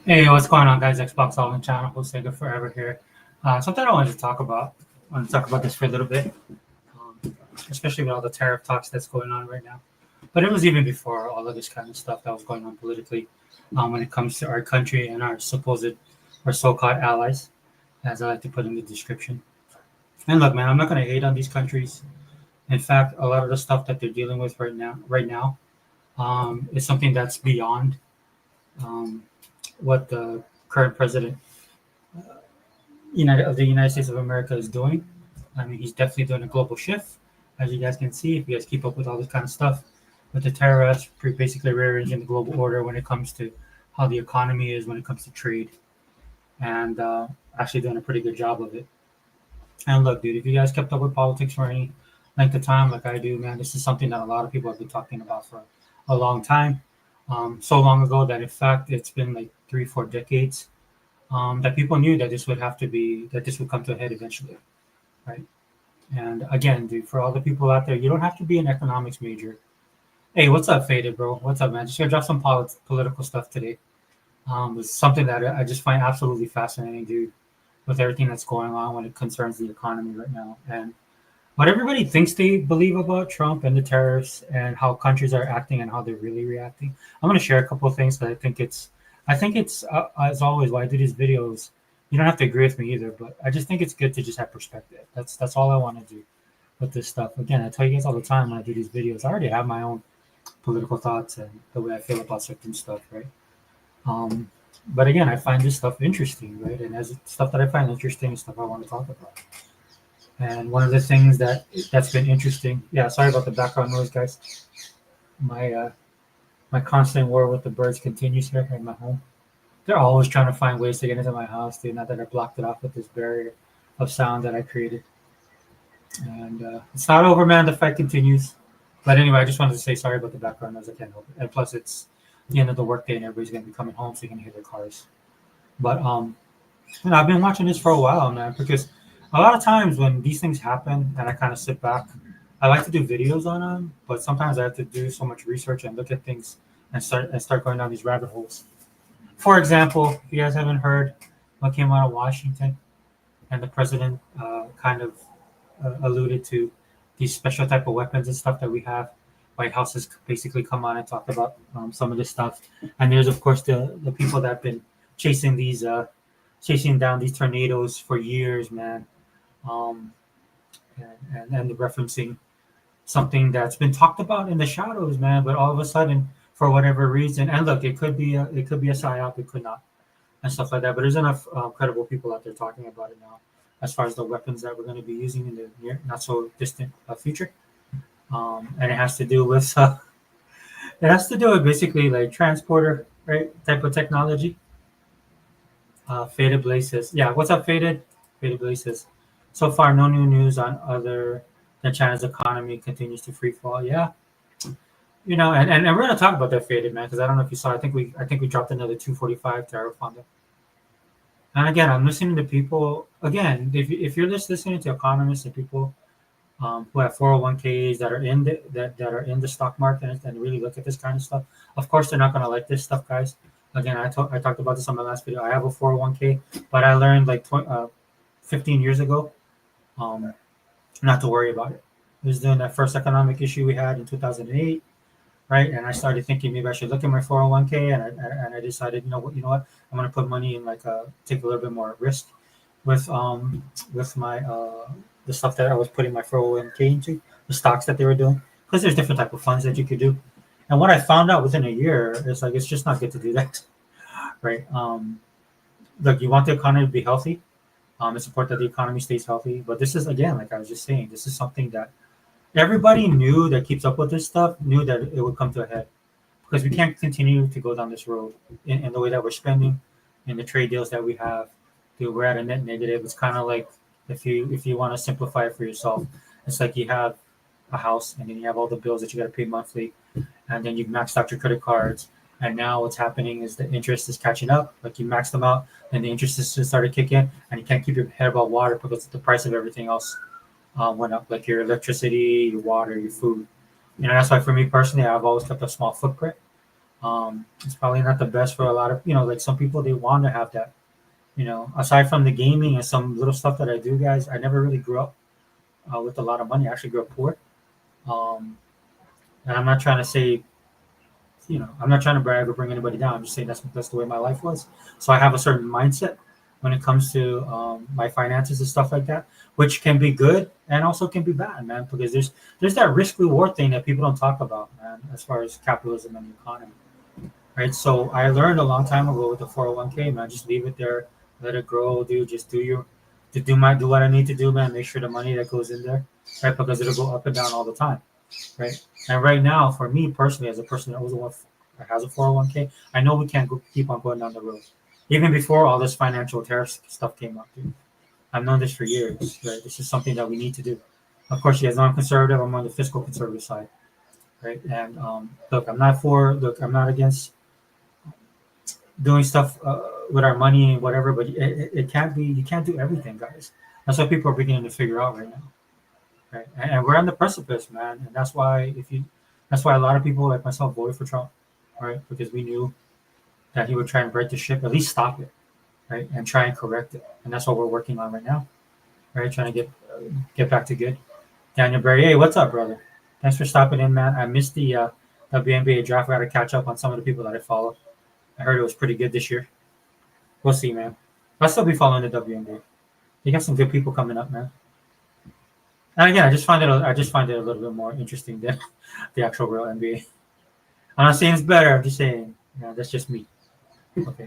Hey, what's going on, guys? Xbox All in channel, host Sega Forever here. Something I wanted to talk about. I want to talk about this for a little bit, especially with all the tariff talks that's going on right now. But it was even before all of this kind of stuff that was going on politically, when it comes to our country and our supposed or so-called allies, as I like to put in the description. And look, man, I'm not going to hate on these countries. In fact, a lot of the stuff that they're dealing with right now, is something that's beyond um, what the current president of the United States of America is doing. I mean, he's definitely doing a global shift, as you guys can see if you guys keep up with all this kind of stuff with the terrorists, basically rearranging the global order when it comes to how the economy is, when it comes to trade, and actually doing a pretty good job of it. And look, dude, if you guys kept up with politics for any length of time, like I do, man, this is something that a lot of people have been talking about for a long time. So long ago that, in fact, it's been like 3, 4 decades that people knew that this would come to a head eventually, right? And again, dude, for all the people out there, you don't have to be an economics major. Hey, what's up, Faded, bro? What's up, man? Just gonna drop some political stuff today. It's something that I just find absolutely fascinating, dude, with everything that's going on when it concerns the economy right now. And what everybody thinks they believe about Trump and the tariffs and how countries are acting and how they're really reacting. I'm going to share a couple of things that I think it's as always why I do these videos. You don't have to agree with me either, but I just think it's good to just have perspective. That's all I want to do with this stuff. Again, I tell you guys all the time when I do these videos, I already have my own political thoughts and the way I feel about certain stuff, right? Um, but again, I find this stuff interesting, right? And as stuff that I find interesting, stuff I want to talk about. And one of the things that's been interesting, yeah, sorry about the background noise, guys. My my constant war with the birds continues here in my home. They're always trying to find ways to get into my house, dude. Now that I blocked it off with this barrier of sound that I created, and it's not over, man. The fight continues. But anyway, I just wanted to say sorry about the background noise. I can't help it. And plus, it's the end of the workday, and everybody's gonna be coming home, so you can hear their cars. But I've been watching this for a while, man, because a lot of times when these things happen and I kind of sit back, I like to do videos on them, but sometimes I have to do so much research and look at things and start going down these rabbit holes. For example, if you guys haven't heard what came out of Washington and the president kind of alluded to these special type of weapons and stuff that we have. White House has basically come on and talked about some of this stuff, and there's of course the people that have been chasing these chasing down these tornadoes for years, man, um, and referencing something that's been talked about in the shadows, man. But all of a sudden, for whatever reason, and look, it could be a psyop, it could not, and stuff like that. But there's enough credible people out there talking about it now, as far as the weapons that we're going to be using in the near, not so distant future. And it has to do with it has to do with basically like transporter, right, type of technology. Faded Blazes. Yeah, what's up, Faded? Faded Blazes. So far, no new news on other than China's economy continues to free fall. Yeah, and we're gonna talk about that, Faded, man, because I don't know if you saw. I think we dropped another 245 tariff on them. And again, I'm listening to people. Again, if you're just listening to economists and people who have 401ks that are that are in the stock market and really look at this kind of stuff, of course they're not gonna like this stuff, guys. Again, I talked about this on my last video. I have a 401k, but I learned like 15 years ago um, not to worry about it. It was during that first economic issue we had in 2008, right? And I started thinking maybe I should look at my 401k, and I decided, you know what, I'm gonna put money in like take a little bit more risk with my the stuff that I was putting my 401k into, the stocks that they were doing, because there's different type of funds that you could do. And what I found out within a year is like it's just not good to do that, right? Look, you want the economy to be healthy. It's important that the economy stays healthy. But this is again, like I was just saying, this is something that everybody knew that keeps up with this stuff knew that it would come to a head because we can't continue to go down this road in the way that we're spending, in the trade deals that we have. Dude, we're at a net negative. It's kind of like if you want to simplify it for yourself, it's like you have a house and then you have all the bills that you got to pay monthly, and then you've maxed out your credit cards. And now what's happening is the interest is catching up. Like you maxed them out, and the interest is just started kicking, and you can't keep your head above water because the price of everything else went up, like your electricity, your water, your food. That's why for me personally, I've always kept a small footprint It's probably not the best for a lot of like some people they want to have that. Aside from the gaming and some little stuff that I do, guys, I never really grew up with a lot of money. I actually grew up poor. Um, and I'm not trying to say, I'm not trying to brag or bring anybody down. I'm just saying that's the way my life was. So I have a certain mindset when it comes to my finances and stuff like that, which can be good and also can be bad, man. Because there's that risk reward thing that people don't talk about, man, as far as capitalism and the economy, right? So I learned a long time ago with the 401k, man. Just leave it there, let it grow, dude. Just do what I need to do, man. Make sure the money that goes in there, right? Because it'll go up and down all the time, right? And right now, for me personally, as a person that was the one that has a 401k, I know we can't keep on going down the road. Even before all this financial tariff stuff came up, dude. I've known this for years, right? This is something that we need to do. Of course, you guys know I'm conservative. I'm on the fiscal conservative side, right? And look, I'm not against doing stuff with our money and whatever, but it can't be. You can't do everything, guys. That's what people are beginning to figure out right now, right? And we're on the precipice, man. And that's why a lot of people like myself voted for Trump, right? Because we knew that he would try and break the ship, at least stop it, right, and try and correct it. And that's what we're working on right now, right? Trying to get back to good. Daniel Berry, hey, what's up, brother? Thanks for stopping in, man. I missed the WNBA draft. I got to catch up on some of the people that I follow. I heard it was pretty good this year. We'll see, man. I'll still be following the WNBA. You got some good people coming up, man. And again, I just find it a little bit more interesting than the actual real NBA. I'm not saying it's better. I'm just saying, that's just me. Okay.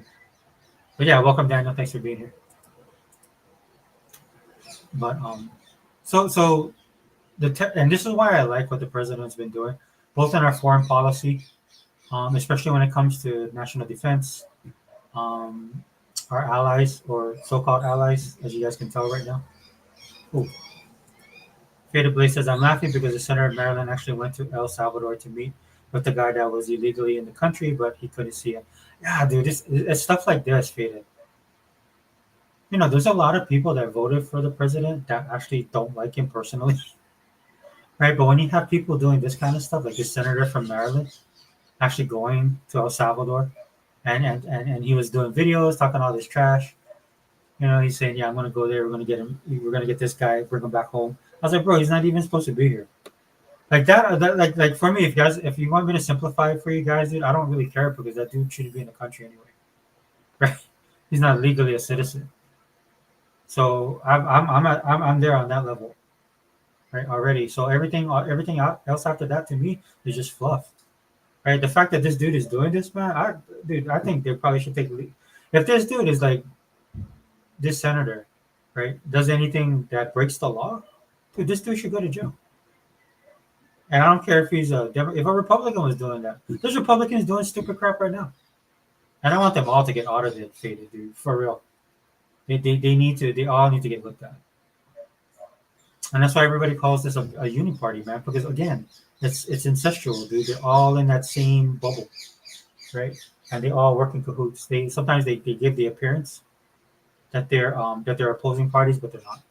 But yeah, welcome, Daniel. Thanks for being here. But so and this is why I like what the president's been doing, both in our foreign policy, especially when it comes to national defense, our allies or so-called allies, as you guys can tell right now. Ooh. Faded Blaze says, I'm laughing because the senator of Maryland actually went to El Salvador to meet with the guy that was illegally in the country, but he couldn't see him. Yeah, dude, it's stuff like this, Faded. There's a lot of people that voted for the president that actually don't like him personally, right? But when you have people doing this kind of stuff, like this senator from Maryland actually going to El Salvador, and he was doing videos talking all this trash. He's saying, "Yeah, I'm gonna go there. We're gonna get him. We're gonna get this guy, bring him back home." I was like, "Bro, he's not even supposed to be here." Like that, like for me, if you want me to simplify it for you guys, dude, I don't really care because that dude shouldn't be in the country anyway, right? He's not legally a citizen. So I'm there on that level, right, already. So everything else after that to me is just fluff, right? The fact that this dude is doing this, man, I think they probably should take leave. If this dude is like this senator, right, does anything that breaks the law, dude, this dude should go to jail. And I don't care if he's if a Republican was doing that. There's Republicans doing stupid crap right now. And I want them all to get audited, Faded, dude, for real. They all need to get looked at. And that's why everybody calls this a union party, man, because again, it's incestual, dude. They're all in that same bubble, right? And they all work in cahoots. Sometimes they give the appearance that they're opposing parties, but they're not.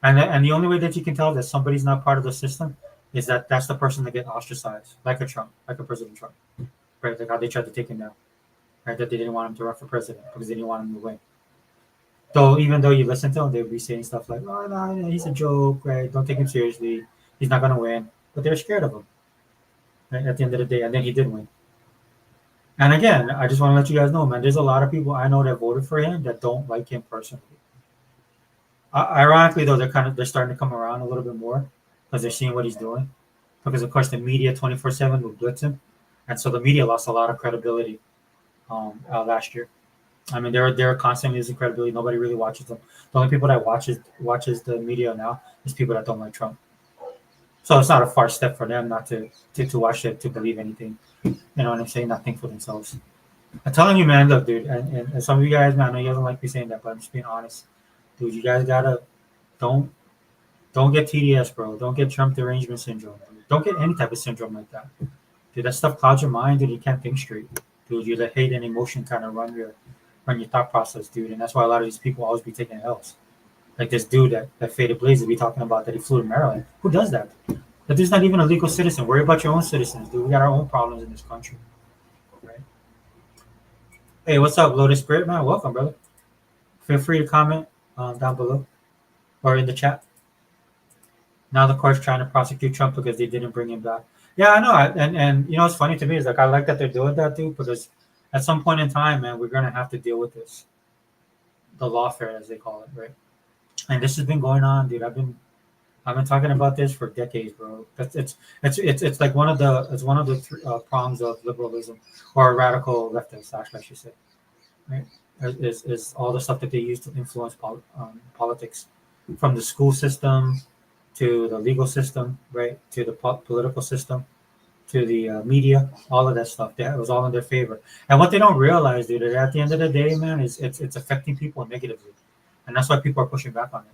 And the only way that you can tell that somebody's not part of the system is that's the person that get ostracized, like a Trump, like a President Trump, right? Like how they tried to take him down, right? That they didn't want him to run for president because they didn't want him to win. So even though you listen to him, they'll be saying stuff like, "Oh no, he's a joke, right? Don't take him seriously. He's not gonna win." But they're scared of him, right? At the end of the day, and then he did win. And again, I just want to let you guys know, man. There's a lot of people I know that voted for him that don't like him personally. Ironically, though, they're starting to come around a little bit more because they're seeing what he's doing. Because of course, the media 24/7 will blitz him, and so the media lost a lot of credibility last year. I mean, they're constantly losing credibility. Nobody really watches them. The only people that watches the media now is people that don't like Trump. So it's not a far step for them not to watch it, to believe anything. You know what I'm saying? Not think for themselves. I'm telling you, man. Look, dude, and some of you guys, man, I know you don't like me saying that, but I'm just being honest, dude. You guys gotta don't get TDS, bro. Don't get Trump derangement syndrome. Don't get any type of syndrome like that, dude. That stuff clouds your mind, and you can't think straight, dude. You let hate and emotion kind of run your thought process, dude. And that's why a lot of these people always be taking L's. Like this dude that Faded Blaze be talking about that he flew to Maryland. Who does that? That dude's not even a legal citizen. Worry about your own citizens, dude. We got our own problems in this country. Right? Hey, what's up, Lotus Spirit man? Welcome, brother. Feel free to comment down below or in the chat. Now the court's trying to prosecute Trump because they didn't bring him back. Yeah, I know. And you know what's funny to me is like I like that they're doing that, dude, because at some point in time, man, we're gonna have to deal with this, the lawfare as they call it, right? And this has been going on, dude. I've been talking about this for decades, bro. It's like one of the prongs of liberalism or radical leftist, actually, I should say, right? Is all the stuff that they use to influence politics, from the school system to the legal system, right, to the political system, to the media, all of that stuff. That was all in their favor. And what they don't realize, dude, is at the end of the day, man, is it's affecting people negatively, and that's why people are pushing back on it.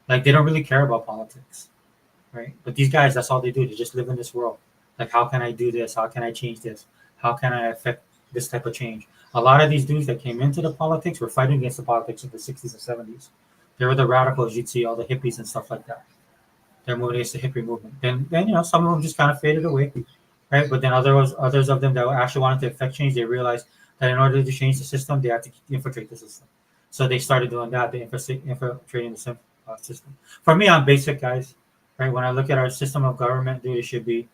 Like they don't really care about politics, right? But these guys, that's all they do. They just live in this world. Like, how can I do this? How can I change this? How can I affect this type of change? A lot of these dudes that came into the politics were fighting against the politics of the 60s and 70s. They were the radicals. You'd see all the hippies and stuff like that. They're moving against the hippie movement. Then you know, some of them just kind of faded away, right? But then others of them that actually wanted to affect change, they realized that in order to change the system, they had to infiltrate the system. So they started doing that. They infiltrating the system. For me, I'm basic, guys. Right? When I look at our system of government, dude, it should be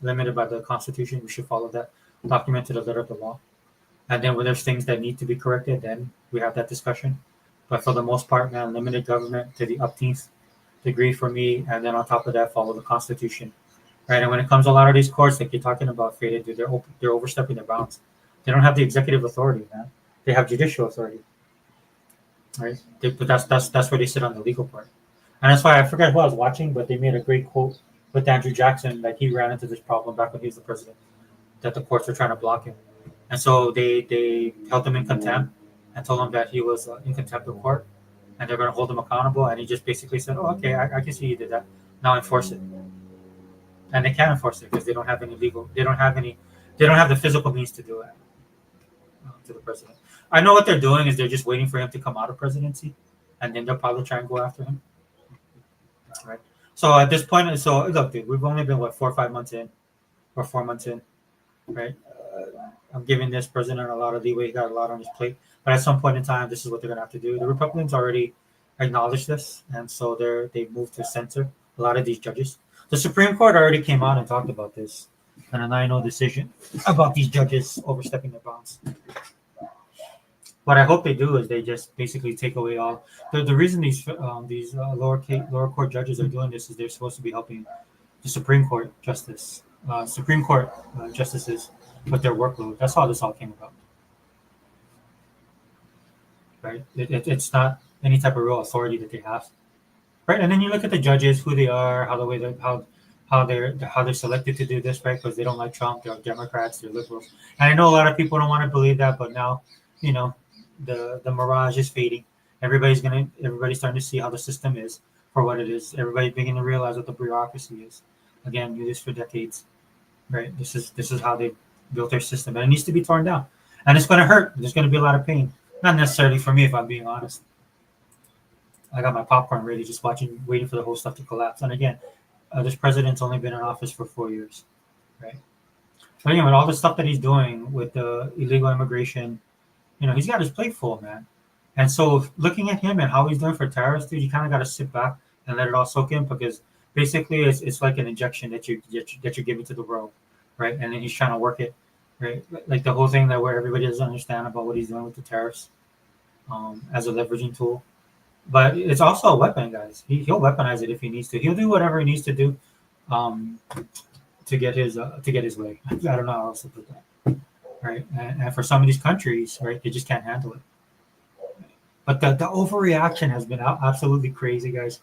limited by the Constitution. We should follow that document to the letter of the law. And then when there's things that need to be corrected, then we have that discussion. But for the most part, man, limited government to the upteenth degree for me, and then on top of that, follow the Constitution. Right? And when it comes to a lot of these courts, like you're talking about, faded, dude, they're overstepping their bounds. They don't have the executive authority, man. They have judicial authority, right? But that's where they sit on the legal part. And that's why I forget who I was watching, but they made a great quote with Andrew Jackson that he ran into this problem back when he was the president, that the courts were trying to block him. And so they held him in contempt and told him that he was in contempt of court and they're going to hold him accountable. And he just basically said, oh, okay, I can see you did that. Now enforce it. And they can't enforce it because they don't have the physical means to do it to the president. I know what they're doing is they're just waiting for him to come out of presidency and then they'll probably try and go after him. Right. So at this point, so look, dude, we've only been 4 months in, right? I'm giving this president a lot of leeway. He got a lot on his plate, but at some point in time, this is what they're gonna have to do. The Republicans already acknowledged this, and so they've moved to censor a lot of these judges. The Supreme Court already came out and talked about this, and a 9-0 decision about these judges overstepping their bounds. What I hope they do is they just basically take away all the reason these lower court judges are doing this is they're supposed to be helping the Supreme Court justices with their workload. That's how this all came about, right? It's not any type of real authority that they have, right? And then you look at the judges, who they are, how they're selected to do this, right? Because they don't like Trump, they're Democrats, they're liberals, and I know a lot of people don't want to believe that, but now, you know, the mirage is fading. Everybody's starting to see how the system is for what it is. Everybody's beginning to realize what the bureaucracy is. Again, do this for decades, right? This is how they built their system, and it needs to be torn down. And it's going to hurt. There's going to be a lot of pain. Not necessarily for me, if I'm being honest. I got my popcorn ready, just waiting for the whole stuff to collapse. And again, this president's only been in office for 4 years, right? But anyway, all the stuff that he's doing with the illegal immigration, you know, he's got his plate full, man. And so looking at him and how he's doing for tariffs, dude, you kind of got to sit back and let it all soak in, because basically it's like an injection that you're giving to the world, right? And then he's trying to work it, right? Like the whole thing that where everybody doesn't understand about what he's doing with the tariffs as a leveraging tool. But it's also a weapon, guys. He'll weaponize it if he needs to. He'll do whatever he needs to do to get his way. I don't know how else to put that. Right, and for some of these countries, right, they just can't handle it. But the overreaction has been absolutely crazy, guys.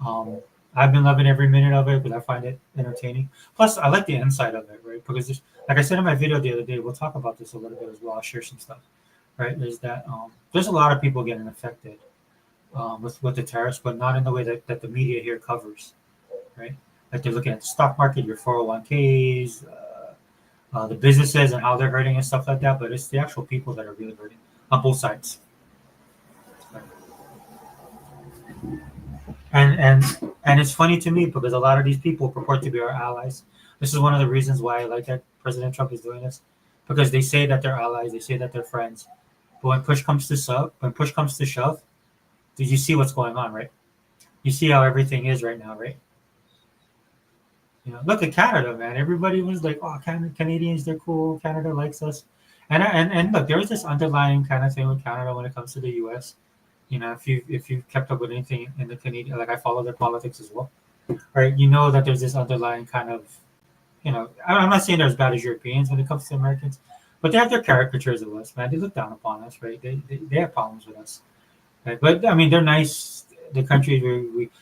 I've been loving every minute of it, but I find it entertaining. Plus, I like the inside of it, right? Because like I said in my video the other day, we'll talk about this a little bit as well. I'll share some stuff, right? There's a lot of people getting affected with the tariffs, but not in the way that the media here covers, right? Like they're looking at the stock market, your 401ks. The businesses and how they're hurting and stuff like that, but it's the actual people that are really hurting on both sides. And it's funny to me because a lot of these people purport to be our allies. This is one of the reasons why I like that President Trump is doing this, because they say that they're allies, they say that they're friends, but when push comes to shove, did you see what's going on, right? You see how everything is right now, right? Look at Canada, man. Everybody was like, "Oh, Canadians, they're cool. Canada likes us," and look, there's this underlying kind of thing with Canada when it comes to the U.S. If you kept up with anything in the Canadian, like I follow their politics as well, right? You know that there's this underlying kind of, I'm not saying they're as bad as Europeans when it comes to Americans, but they have their caricatures of us, man. They look down upon us, right? They have problems with us, right? But I mean, they're nice. The countries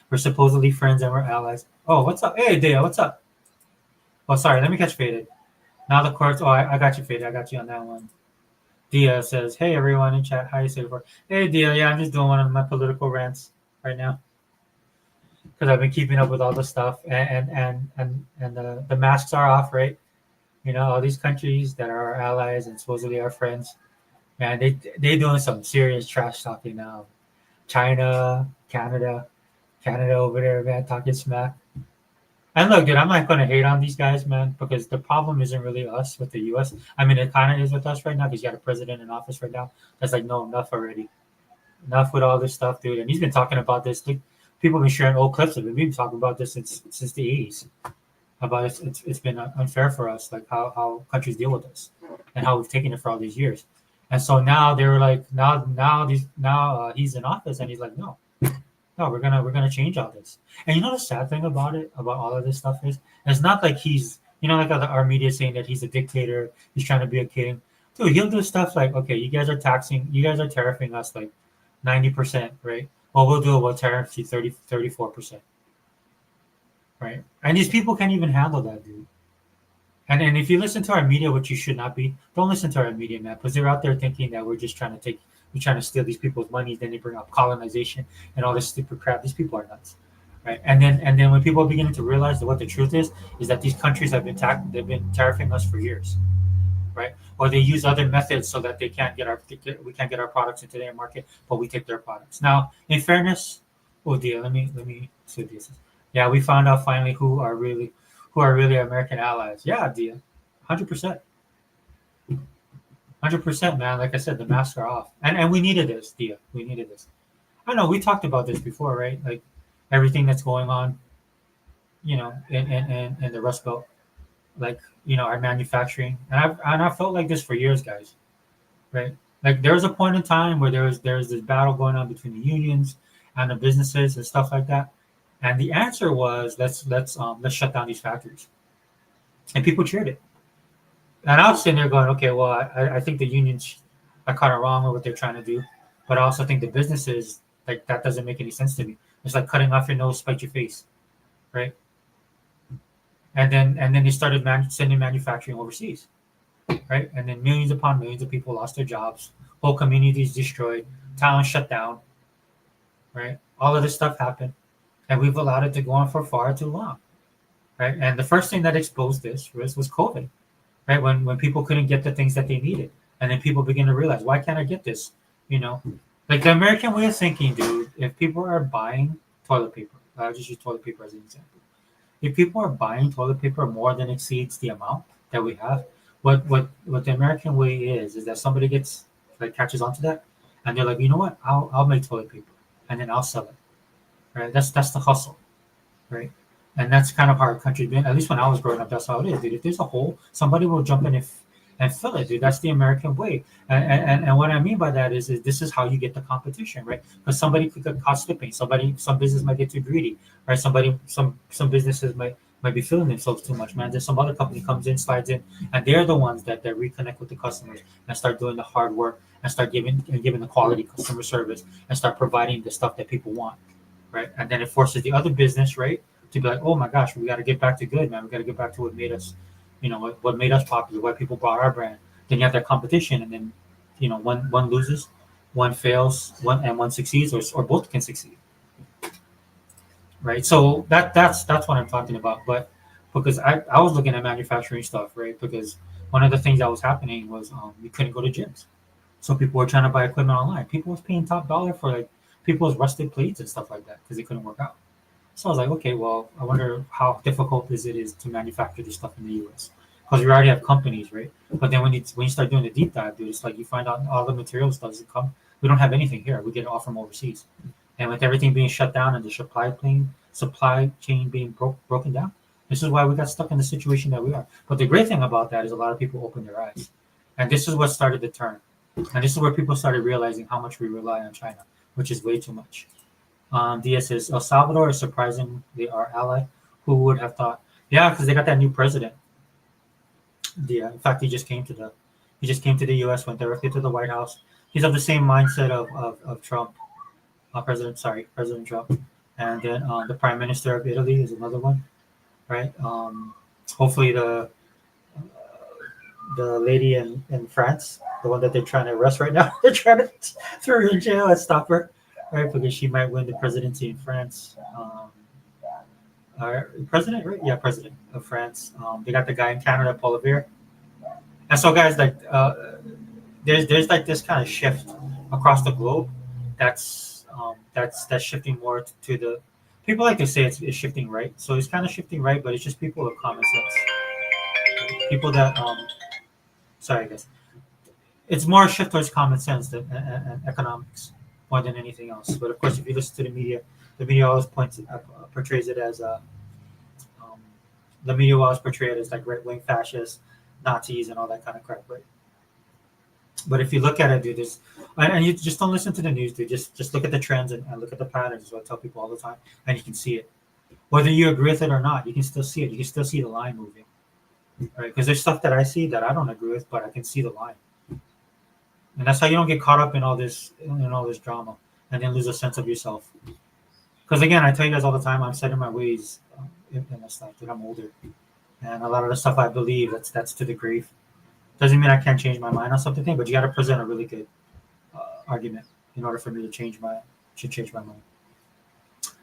we're supposedly friends and we're allies. Oh, what's up? Hey, Dale, what's up? Oh, sorry, let me catch Faded. Now the courts. Oh, I got you, Faded. I got you on that one. Dia says, "Hey everyone in chat, how you say before?" Hey Dia, yeah, I'm just doing one of my political rants right now because I've been keeping up with all the stuff, and the masks are off, right? All these countries that are our allies and supposedly our friends, man, they doing some serious trash talking now. China, Canada over there, man, talking smack. And look, dude, I'm not going to hate on these guys, man, because the problem isn't really us with the U.S. I mean, it kind of is with us right now because you got a president in office right now that's like, no, enough already. Enough with all this stuff, dude. And he's been talking about this. Like, people have been sharing old clips of it. We've been talking about this since the 80s. About it's been unfair for us, like how countries deal with us and how we've taken it for all these years. And so now they were like, now he's in office and he's like, no, we're gonna change all this. And the sad thing about it, about all of this stuff is, it's not like he's, like our media saying that he's a dictator, he's trying to be a king. Dude, he'll do stuff like, okay, you guys are tariffing us like 90%, right? Well, we'll do it. We'll tariff you 34%, right? And these people can't even handle that, dude. And if you listen to our media, which you should not be, don't listen to our media, man, because they're out there thinking that we're trying to steal these people's money. Then they bring up colonization and all this stupid crap. These people are nuts, right? And then when people are beginning to realize that what the truth is that these countries they've been tariffing us for years, right? Or they use other methods so that we can't get our products into their market, but we take their products. Now, in fairness, oh dear, let me see this. Yeah, we found out finally who are really American allies. Yeah, Dia, 100%, 100%, man. Like I said, the masks are off, and we needed this, Dia. We needed this. I know we talked about this before, right? Like everything that's going on, in the Rust Belt, like our manufacturing, and I felt like this for years, guys, right? Like there was a point in time where there was this battle going on between the unions and the businesses and stuff like that, and the answer was let's shut down these factories, and people cheered it. And I was sitting there going, okay, well, I think the unions are kind of wrong with what they're trying to do, but I also think the businesses, like, that doesn't make any sense to me. It's like cutting off your nose, spite your face, right? And then they started sending manufacturing overseas, right? And then millions upon millions of people lost their jobs, whole communities destroyed, towns shut down, right? All of this stuff happened, and we've allowed it to go on for far too long, right? And the first thing that exposed this was COVID, right? When people couldn't get the things that they needed, and then people begin to realize, why can't I get this? You know, like the American way of thinking, dude. If people are buying toilet paper, I'll just use toilet paper as an example. If people are buying toilet paper more than exceeds the amount that we have, what the American way is that somebody gets, like, catches onto that, and they're like, you know what, I'll make toilet paper, and then I'll sell it, right? That's the hustle, right? And that's kind of how our country's been. At least when I was growing up, that's how it is, dude. If there's a hole, somebody will jump in and fill it, dude. That's the American way. And what I mean by that is this is how you get the competition, right? Because somebody could get caught slipping. Some business might get too greedy, right? Some businesses might be filling themselves too much, man. Then some other company comes in, slides in, and they're the ones that reconnect with the customers and start doing the hard work and start giving the quality customer service and start providing the stuff that people want, right? And then it forces the other business, right, to be like, oh my gosh, we got to get back to good, man. We got to get back to what made us, what made us popular, why people bought our brand. Then you have that competition, and then, one loses, one fails, one succeeds, or both can succeed, right? So that's what I'm talking about. But because I was looking at manufacturing stuff, right? Because one of the things that was happening was you couldn't go to gyms, so people were trying to buy equipment online. People was paying top dollar for, like, people's rusted plates and stuff like that because they couldn't work out. So I was like, okay, well, I wonder how difficult it is to manufacture this stuff in the U.S. because we already have companies, right? But then when you start doing the deep dive, dude, it's like you find out all the materials doesn't come. We don't have anything here. We get it all from overseas, and with everything being shut down and the supply chain being broken down, this is why we got stuck in the situation that we are. But the great thing about that is a lot of people opened their eyes, and this is what started the turn, and this is where people started realizing how much we rely on China, which is way too much. Diaz says El Salvador is surprisingly our ally. Who would have thought? Yeah, because they got that new president. Yeah, in fact, he just came to the U.S., went directly to the White House. He's of the same mindset of Trump, President Trump, and then the Prime Minister of Italy is another one, right? Hopefully the lady in France, the one that they're trying to arrest right now, they're trying to throw her in jail and stop her, right? Because she might win the presidency in France. President, right? Yeah, president of France. They got the guy in Canada, Paul Revere. And so, guys, like, there's like this kind of shift across the globe. That's shifting more to the people like to say it's shifting right. So it's kind of shifting right, but it's just people of common sense, people that sorry, guys, it's more a shift towards common sense and economics more than anything else. But of course, if you listen to the media always portrays it as um, the media always portray it as like right wing fascists, Nazis, and all that kind of crap, right? But if you look at it, dude, and you just don't listen to the news, dude. Just look at the trends and look at the patterns. Is what I tell people all the time, and you can see it. Whether you agree with it or not, you can still see it. You can still see the line moving, right? Because there's stuff that I see that I don't agree with, but I can see the line, and that's how you don't get caught up in all this drama, and then lose a sense of yourself. Because again, I tell you guys all the time, I'm set in my ways in this stuff. That I'm older, and a lot of the stuff I believe that's to the grave. Doesn't mean I can't change my mind on something, but you got to present a really good argument in order for me to change my mind.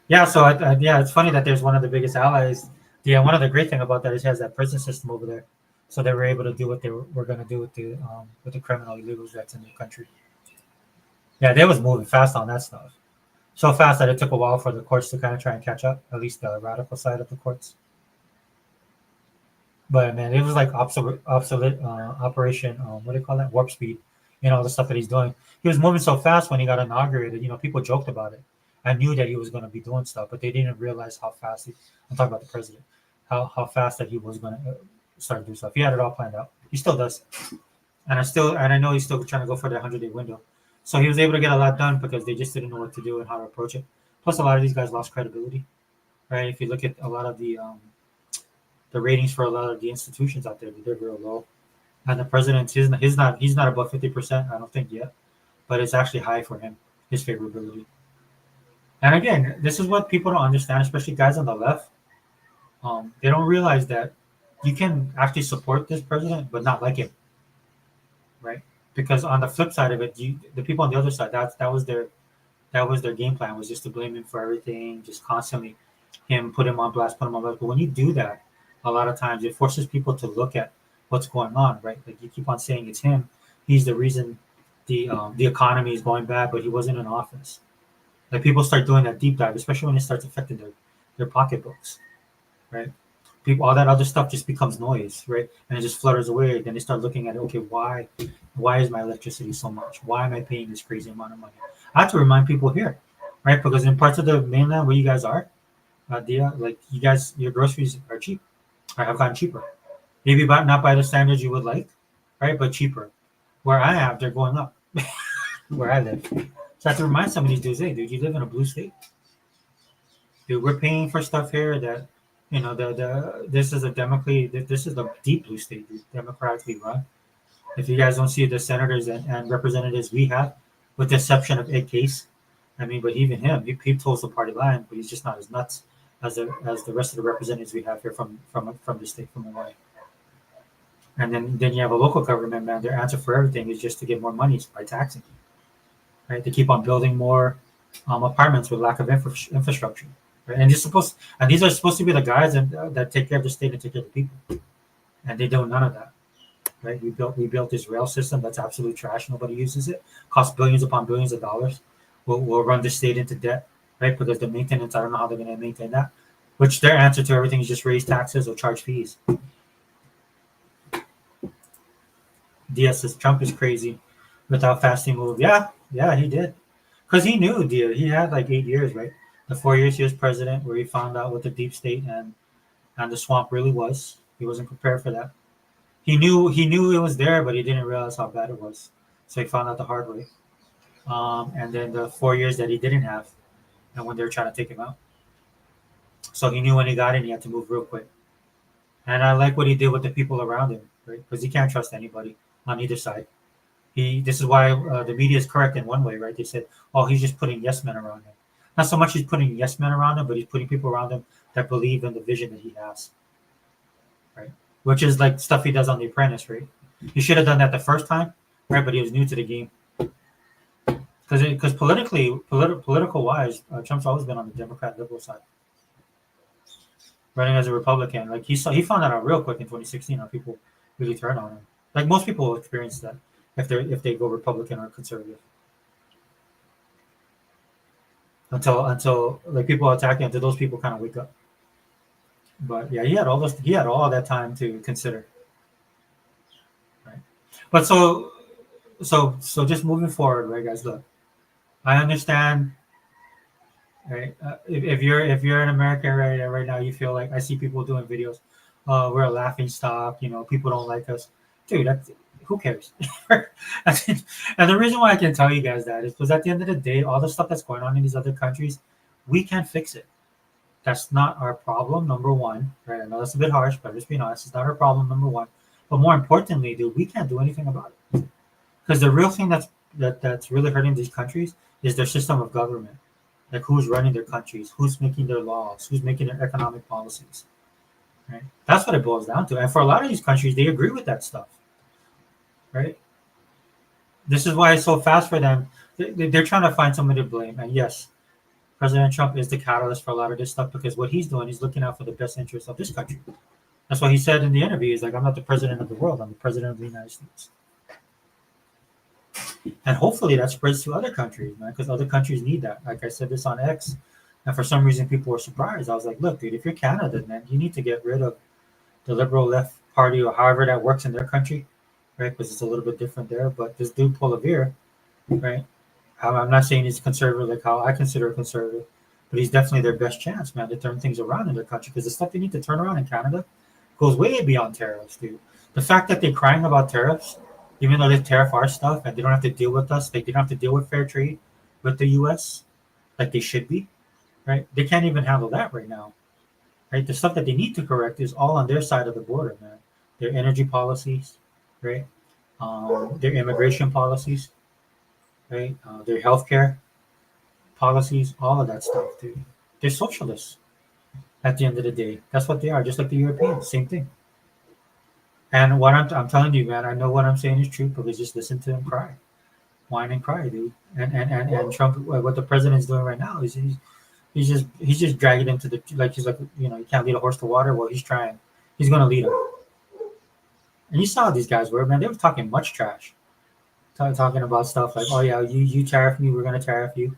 Yeah, so yeah, it's funny that there's one of the biggest allies. Yeah, one of the great thing about that is he has that prison system over there, so they were able to do what they were going to do with the criminal illegals that's in the country. Yeah, they was moving fast on that stuff, so fast that it took a while for the courts to kind of try and catch up, at least the radical side of the courts. But man, it was like obsolete operation. What do you call that? Warp speed. The stuff that he's doing. He was moving so fast when he got inaugurated. People joked about it. I knew that he was going to be doing stuff, but they didn't realize how fast. I'm talking about the president. How fast that he was going to start doing stuff. He had it all planned out. He still does, and I know he's still trying to go for the 100-day window. So he was able to get a lot done because they just didn't know what to do and how to approach it. Plus, a lot of these guys lost credibility, right? If you look at a lot of the ratings for a lot of the institutions out there, they're real low. And the president, he's not above 50%, I don't think yet, but it's actually high for him, his favorability. And again, this is what people don't understand, especially guys on the left. They don't realize that you can actually support this president, but not like him, right? Because on the flip side of it, the people on the other side, that was their game plan, was just to blame him for everything, just constantly put him on blast. But when you do that, a lot of times it forces people to look at what's going on, right? Like you keep on saying it's him. He's the reason the economy is going bad, but he wasn't in office. Like people start doing that deep dive, especially when it starts affecting their pocketbooks, right? People, all that other stuff just becomes noise, right? And it just flutters away. Then they start looking at it. Okay, why is my electricity so much? Why am I paying this crazy amount of money? I have to remind people here, right? Because in parts of the mainland where you guys are, like you guys, your groceries are cheap, or have gotten cheaper. Maybe not by the standards you would like, right? But cheaper. Where I am, they're going up. Where I live, so I have to remind some of these dudes, hey, dude, you live in a blue state. Dude, we're paying for stuff here that, this is the deep blue state, dude, democratically run. If you guys don't see the senators and representatives we have, with the exception of Ed Case, I mean, but even him, he toes the party line, but he's just not as nuts as the rest of the representatives we have here from the state, from Hawaii. And then you have a local government, man. Their answer for everything is just to get more money by taxing, right? They keep on building more apartments with lack of infrastructure, right? And these are supposed to be the guys that take care of the state and take care of the people, and they do none of that, right? We built this rail system that's absolute trash. Nobody uses it. Costs billions upon billions of dollars. We'll run the state into debt, right? Because the maintenance, I don't know how they're going to maintain that. Which their answer to everything is just raise taxes or charge fees. Diaz says Trump is crazy with how fast he moved. Yeah, yeah, he did. Because he knew Diaz. He had like 8 years, right? The 4 years he was president, where he found out what the deep state and the swamp really was. He wasn't prepared for that. He knew it was there, but he didn't realize how bad it was. So he found out the hard way. And then the 4 years that he didn't have, and when they were trying to take him out, so he knew when he got in, he had to move real quick. And I like what he did with the people around him, right? Because he can't trust anybody on either side. This is why the media is correct in one way, right? They said, "Oh, he's just putting yes men around him." Not so much he's putting yes men around him, but he's putting people around him that believe in the vision that he has, right? Which is like stuff he does on The Apprentice, right? He should have done that the first time, right? But he was new to the game. Because political wise, Trump's always been on the Democrat liberal side, running as a Republican. Like he found that out real quick in 2016. How people really turn on him. Like most people will experience that if they go Republican or conservative. Until like people attack him, until those people kind of wake up. But yeah, he had all that time to consider, right? But so just moving forward, right, guys? Look, I understand, right? If you're in America right now, you feel like I see people doing videos. We're a laughing stock. People don't like us, dude. Who cares? And the reason why I can tell you guys that is because at the end of the day, all the stuff that's going on in these other countries, we can't fix it. That's not our problem, number one. Right? I know that's a bit harsh, but just being honest, it's not our problem, number one. But more importantly, dude, we can't do anything about it. Because the real thing that's really hurting these countries is their system of government. Like who's running their countries, who's making their laws, who's making their economic policies. Right? That's what it boils down to. And for a lot of these countries, they agree with that stuff. Right? This is why it's so fast for them. They're trying to find somebody to blame. And yes, President Trump is the catalyst for a lot of this stuff because what he's doing is looking out for the best interests of this country. That's what he said in the interview. He's like, I'm not the president of the world. I'm the president of the United States. And hopefully that spreads to other countries, man, because other countries need that. Like I said this on X, and for some reason people were surprised. I was like, look, dude, if you're Canada, man, you need to get rid of the liberal left party or however that works in their country, right? Because it's a little bit different there. But this dude Poilievre, right? I'm not saying he's conservative like how I consider a conservative, but he's definitely their best chance, man, to turn things around in their country. Because the stuff they need to turn around in Canada goes way beyond tariffs, dude. The fact that they're crying about tariffs, even though they tariff our stuff and they don't have to deal with us, they don't have to deal with fair trade with the U.S. like they should be, right? They can't even handle that right now, right? The stuff that they need to correct is all on their side of the border, man. Their energy policies, right? Their immigration policies, right? Their healthcare policies, all of that stuff, dude. They're socialists at the end of the day. That's what they are, just like the Europeans, same thing. And what I'm telling you, man, I know what I'm saying is true because just listen to him cry, whine and cry, dude. And Trump, what the president's doing right now is he's just dragging him to the like he's like you can't lead a horse to water. Well, he's trying. He's gonna lead him. And you saw how these guys were, man. They were talking much trash, talking about stuff like, oh yeah, you tariff me, we're gonna tariff you.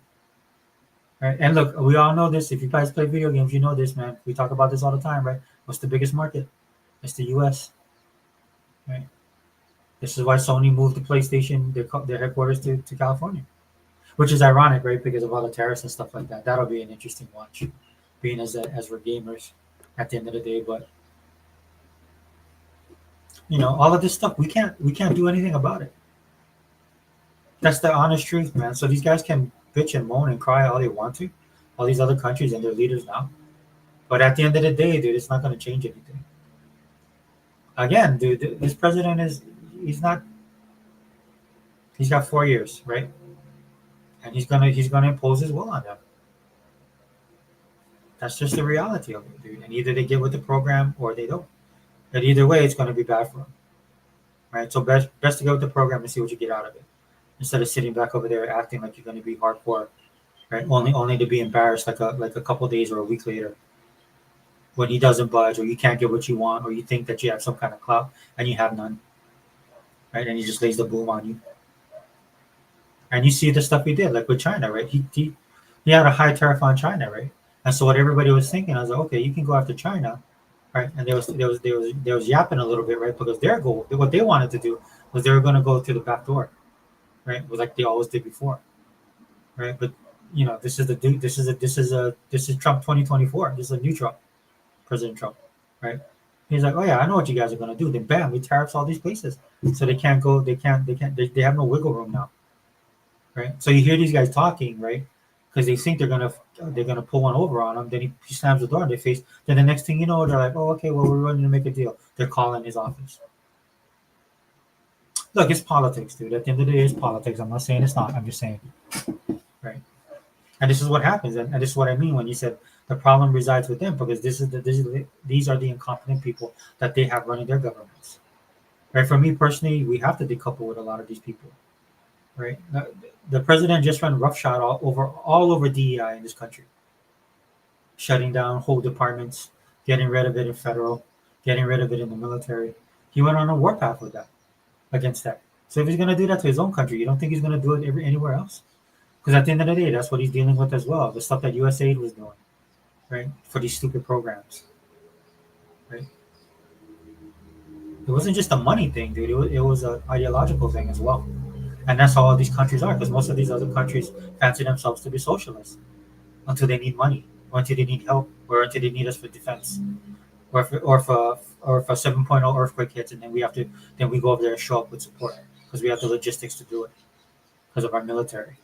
Right? And look, we all know this. If you guys play video games, you know this, man. We talk about this all the time, right? What's the biggest market? It's the U.S. Right? This is why Sony moved the PlayStation, their headquarters to California, which is ironic, right? Because of all the tariffs and stuff like that. That'll be an interesting watch, being as we're gamers at the end of the day. But all of this stuff we can't do anything about it. That's the honest truth, man. So these guys can bitch and moan and cry all they want to, all these other countries and their leaders now. But at the end of the day, dude, it's not going to change anything. Again, dude, this president he's not. He's got 4 years, right? And he's gonna impose his will on them. That's just the reality of it, dude. And either they get with the program or they don't. But either way, it's gonna be bad for them, right? So best to go with the program and see what you get out of it, instead of sitting back over there acting like you're gonna be hardcore, right? Only to be embarrassed like a couple of days or a week later when he doesn't budge or you can't get what you want or you think that you have some kind of clout and you have none, right? And he just lays the boom on you. And you see the stuff he did, like with China, right? He had a high tariff on China, right? And so what everybody was thinking, I was like, okay, you can go after China, right? And there was yapping a little bit, right? Because their goal, what they wanted to do was they were going to go to the back door, right? Like they always did before, right? But this is the dude. This is Trump 2024. This is a new Trump, President Trump, right? He's like, oh yeah, I know what you guys are going to do. Then bam, we tariffs all these places, so they can't go. They have no wiggle room now, right? So you hear these guys talking, right? Because they think they're gonna pull one over on him. Then he slams the door in their face. Then the next thing you know, they're like, oh okay, well we're running to make a deal. They're calling his office. Look, it's politics, dude. At the end of the day, it's politics. I'm not saying it's not. I'm just saying, right? And this is what happens, and this is what I mean when you said the problem resides with them, because these are the incompetent people that they have running their governments. Right? For me personally, we have to decouple with a lot of these people. Right? The president just ran roughshod all over DEI in this country, shutting down whole departments, getting rid of it in federal, getting rid of it in the military. He went on a warpath with that, against that. So if he's going to do that to his own country, you don't think he's going to do it anywhere else? Because at the end of the day, that's what he's dealing with as well. The stuff that USAID was doing, right, for these stupid programs, right? It wasn't just a money thing, dude. It was an ideological thing as well. And that's how all these countries are, because most of these other countries fancy themselves to be socialists until they need money, or until they need help, or until they need us for defense, or if a 7.0 earthquake hits, and then we go over there and show up with support because we have the logistics to do it because of our military.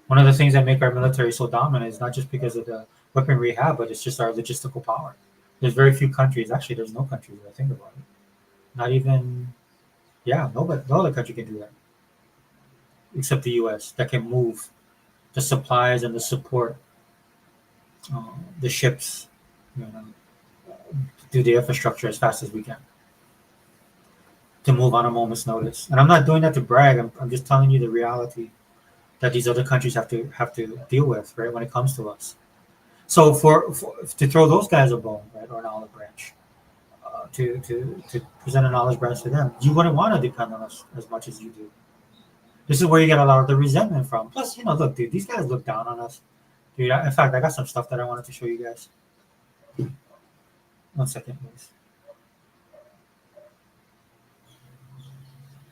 One of the things that make our military so dominant is not just because of the weaponry we have, but it's just our logistical power. There's very few countries. Actually, there's no countries. I think about it. Not even, yeah, nobody, no other country can do that except the U.S. that can move the supplies and the support, the ships, you know, do the infrastructure as fast as we can to move on a moment's notice. And I'm not doing that to brag. I'm just telling you the reality that these other countries have to deal with, right, when it comes to us. So for to throw those guys a bone, right, or an olive branch, to present an olive branch to them, you wouldn't want to depend on us as much as you do. This is where you get a lot of the resentment from. Plus, look, dude, these guys look down on us. Dude, in fact, I got some stuff that I wanted to show you guys. 1 second, please.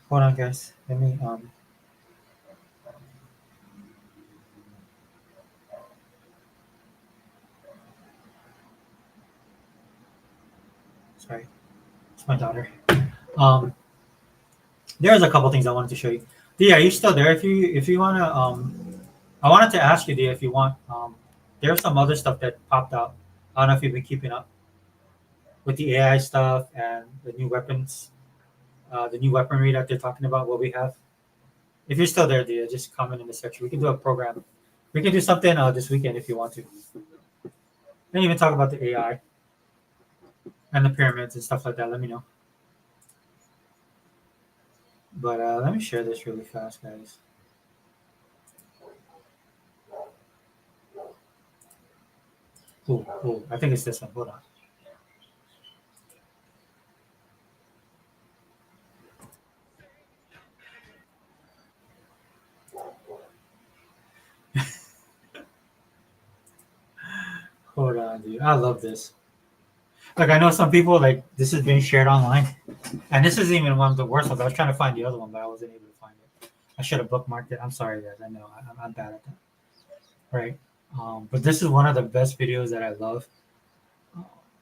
Hold on, guys. Let me sorry, it's my daughter. Um, there's a couple things I wanted to show you. Dia, are you still there? If you wanna I wanted to ask you, Dia, if you want there's some other stuff that popped out. I don't know if you've been keeping up with the AI stuff and the new weapons, the new weaponry that they're talking about. What we have. If you're still there, Dia, just comment in the section. We can do a program. We can do something this weekend if you want to. And even talk about the AI and the pyramids and stuff like that. Let me know. But let me share this really fast, guys. Ooh, I think it's this one. Hold on. Hold on, dude. I love this. Like, I know some people, like, this is being shared online. And this isn't even one of the worst ones. I was trying to find the other one, but I wasn't able to find it. I should have bookmarked it. I'm sorry, guys. I know. I'm bad at that. Right. But this is one of the best videos that I love.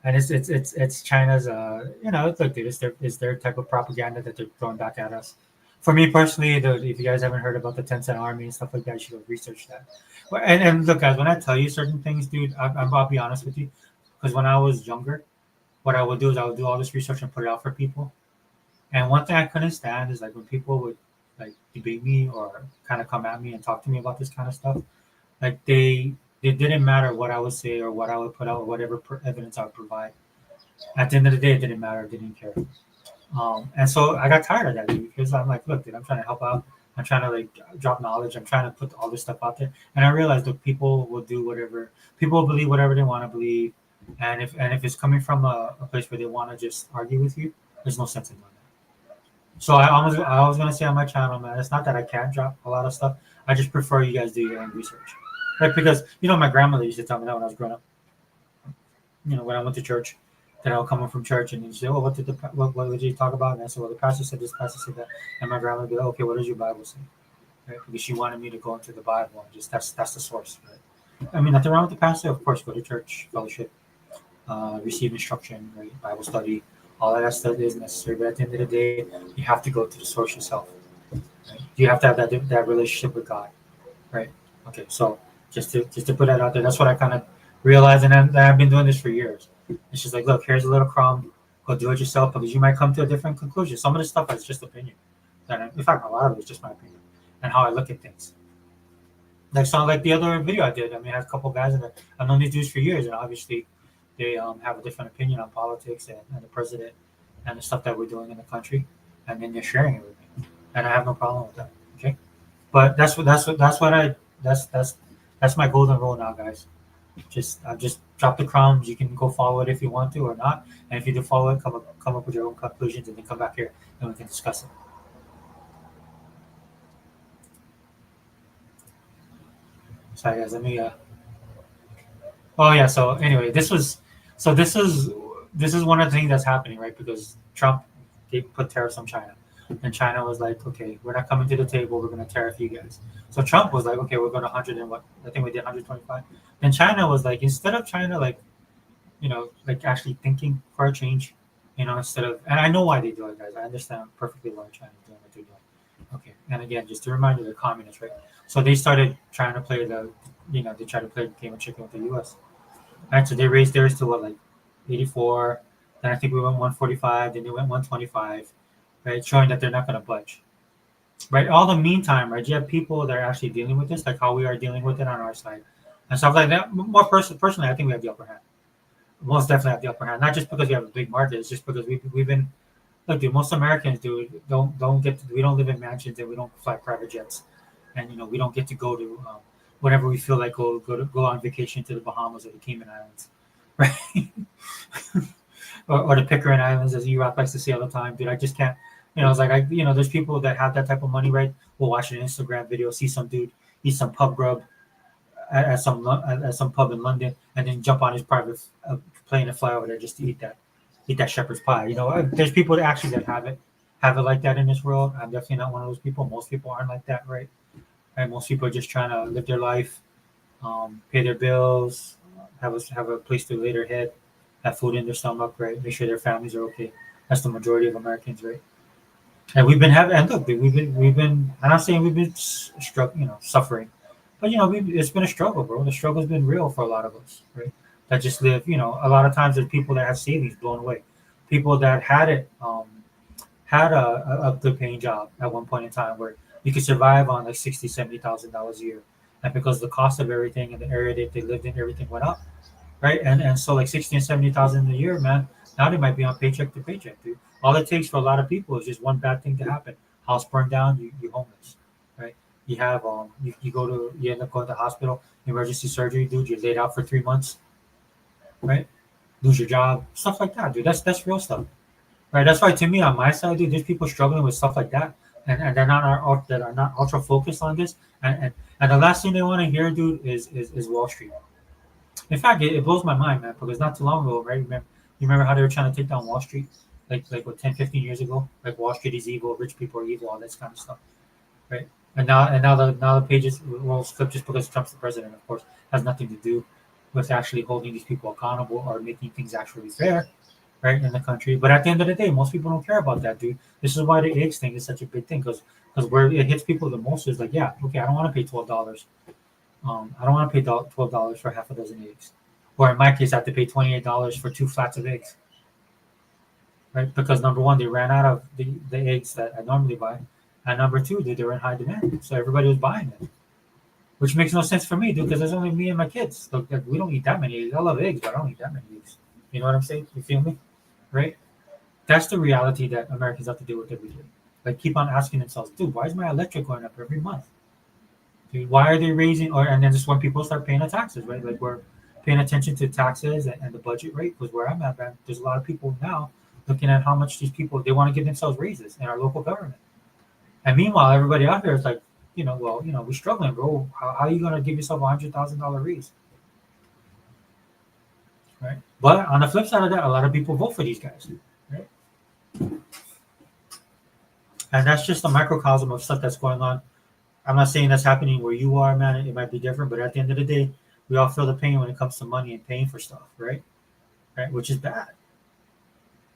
And it's China's, look, dude, it's their type of propaganda that they're throwing back at us. For me personally, if you guys haven't heard about the Tencent Army and stuff like that, you should have researched that. And look, guys, when I tell you certain things, dude, I'll be honest with you, because when I was younger, what I would do is I would do all this research and put it out for people. And one thing I couldn't stand is like when people would like debate me or kind of come at me and talk to me about this kind of stuff. Like it didn't matter what I would say or what I would put out or whatever evidence I would provide. At the end of the day, it didn't matter. I didn't care. And so I got tired of that, dude, because I'm like, look, dude, I'm trying to help out. I'm trying to like drop knowledge. I'm trying to put all this stuff out there. And I realized that people will do whatever. People will believe whatever they want to believe. And if it's coming from a place where they want to just argue with you, there's no sense in doing that. So I was gonna say on my channel, man, it's not that I can't drop a lot of stuff. I just prefer you guys do your own research, right? Because my grandmother used to tell me that when I was growing up. When I went to church, that are coming from church, and you say, "Oh, what did you talk about?" And I said, "Well, the pastor said this, pastor said that," and my grandma would be like, "Okay, what does your Bible say?" Right? Because she wanted me to go into the Bible and just that's the source, right? I mean, nothing wrong with the pastor, of course. Go to church, fellowship, receive instruction, right? Bible study, all of that stuff is necessary. But at the end of the day, you have to go to the source yourself. Right? You have to have that relationship with God, right? Okay, so just to put that out there, that's what I kind of realized, and I've been doing this for years. It's just like, look, here's a little crumb, go do it yourself, because you might come to a different conclusion. Some of the stuff is just opinion, and in fact, a lot of it is just my opinion and how I look at things. Like like the other video I did. I mean, I have a couple guys that I've known these dudes for years, and obviously they have a different opinion on politics and the president and the stuff that we're doing in the country, and then they're sharing it with me, and I have no problem with that. Okay, but that's my golden rule now, guys. Just drop the crumbs. You can go follow it if you want to or not, and if you do follow it, come up with your own conclusions, and then come back here and we can discuss it. Sorry, guys. Let me. Oh yeah. So anyway, this is one of the things that's happening, right? Because Trump they put tariffs on China, and China was like, okay, we're not coming to the table. We're going to tariff you guys. So Trump was like, okay, we're going to 100 and what? I think we did 125. And China was like, instead of China like like actually thinking for a change, instead of, and I know why they do it, guys. I understand perfectly why China's doing what they're doing. Okay, and again, just to remind you, they're communists, right? So they started trying to play they try to play the game of chicken with the U.S. Right, so they raised theirs to what, like 84. Then I think we went 145. Then they went 125. Right, showing that they're not going to budge. Right, all the meantime, right, you have people that are actually dealing with this, like how we are dealing with it on our side, and stuff like that. More personally, I think we have the upper hand. Most definitely have the upper hand. Not just because we have a big market. It's just because we've been look, dude. Most Americans do don't get we don't live in mansions and we don't fly private jets, and we don't get to go to whenever we feel like go on vacation to the Bahamas or the Cayman Islands, right? or the Pitcairn Islands, as Europe likes to say all the time, dude. I just can't. It's like there's people that have that type of money, right? We'll watch an Instagram video, see some dude eat some pub grub at some pub in London, and then jump on his private plane and fly over there just to eat that shepherd's pie. There's people that actually that have it like that in this world. I'm definitely not one of those people. Most people aren't like that, right? And most people are just trying to live their life, pay their bills, have a place to lay their head, have food in their stomach, right? Make sure their families are okay. That's the majority of Americans, right? And we've been having, and look, we've been. I'm not saying we've been suffering, but it's been a struggle, bro. The struggle's been real for a lot of us, right? That just live, a lot of times there's people that have savings blown away, people that had a good paying job at one point in time where you could survive on like 60, $70,000 a year, and because the cost of everything and the area that they lived in, everything went up, right? And so like 60 and 70,000 a year, man. Now they might be on paycheck to paycheck, dude. All it takes for a lot of people is just one bad thing to happen. House burned down, you homeless, right? You have you end up going to the hospital, emergency surgery, dude. You're laid out for 3 months, right? Lose your job, stuff like that, dude. That's real stuff, right? That's why to me on my side, dude, there's people struggling with stuff like that, and they're not that are not ultra focused on this, and the last thing they want to hear, dude, is Wall Street. In fact, it blows my mind, man, because not too long ago, right? You remember how they were trying to take down Wall Street, like what 10, 15 years ago? Like Wall Street is evil, rich people are evil, all this kind of stuff, right? And now the pages will flip just because Trump's the president. Of course, has nothing to do with actually holding these people accountable or making things actually fair, right, in the country. But at the end of the day, most people don't care about that, dude. This is why the eggs thing is such a big thing because where it hits people the most is like, yeah, okay, I don't want to pay $12. I don't want to pay $12 for half a dozen eggs, or in my case, I have to pay $28 for two flats of eggs, right? Because number one, they ran out of the eggs that I normally buy, and number two, dude, they were in high demand, so everybody was buying them, which makes no sense for me, dude, because there's only me and my kids. Like, we don't eat that many eggs. I love eggs, but I don't eat that many eggs. You know what I'm saying? You feel me? Right? That's the reality that Americans have to deal with every day. Like, keep on asking themselves, dude, why is my electric going up every month? Dude, why are they raising? And then just when people start paying the taxes, right? Like, we're paying attention to taxes and the budget rate, because where I'm at, man, there's a lot of people now looking at how much these people, they want to give themselves raises in our local government. And meanwhile, everybody out there is like, we're struggling, bro. How are you going to give yourself $100,000 raise? right? But on the flip side of that, a lot of people vote for these guys, right? And that's just a microcosm of stuff that's going on. I'm not saying that's happening where you are, man. It might be different, but at the end of the day, we all feel the pain when it comes to money and paying for stuff, right? Right, which is bad,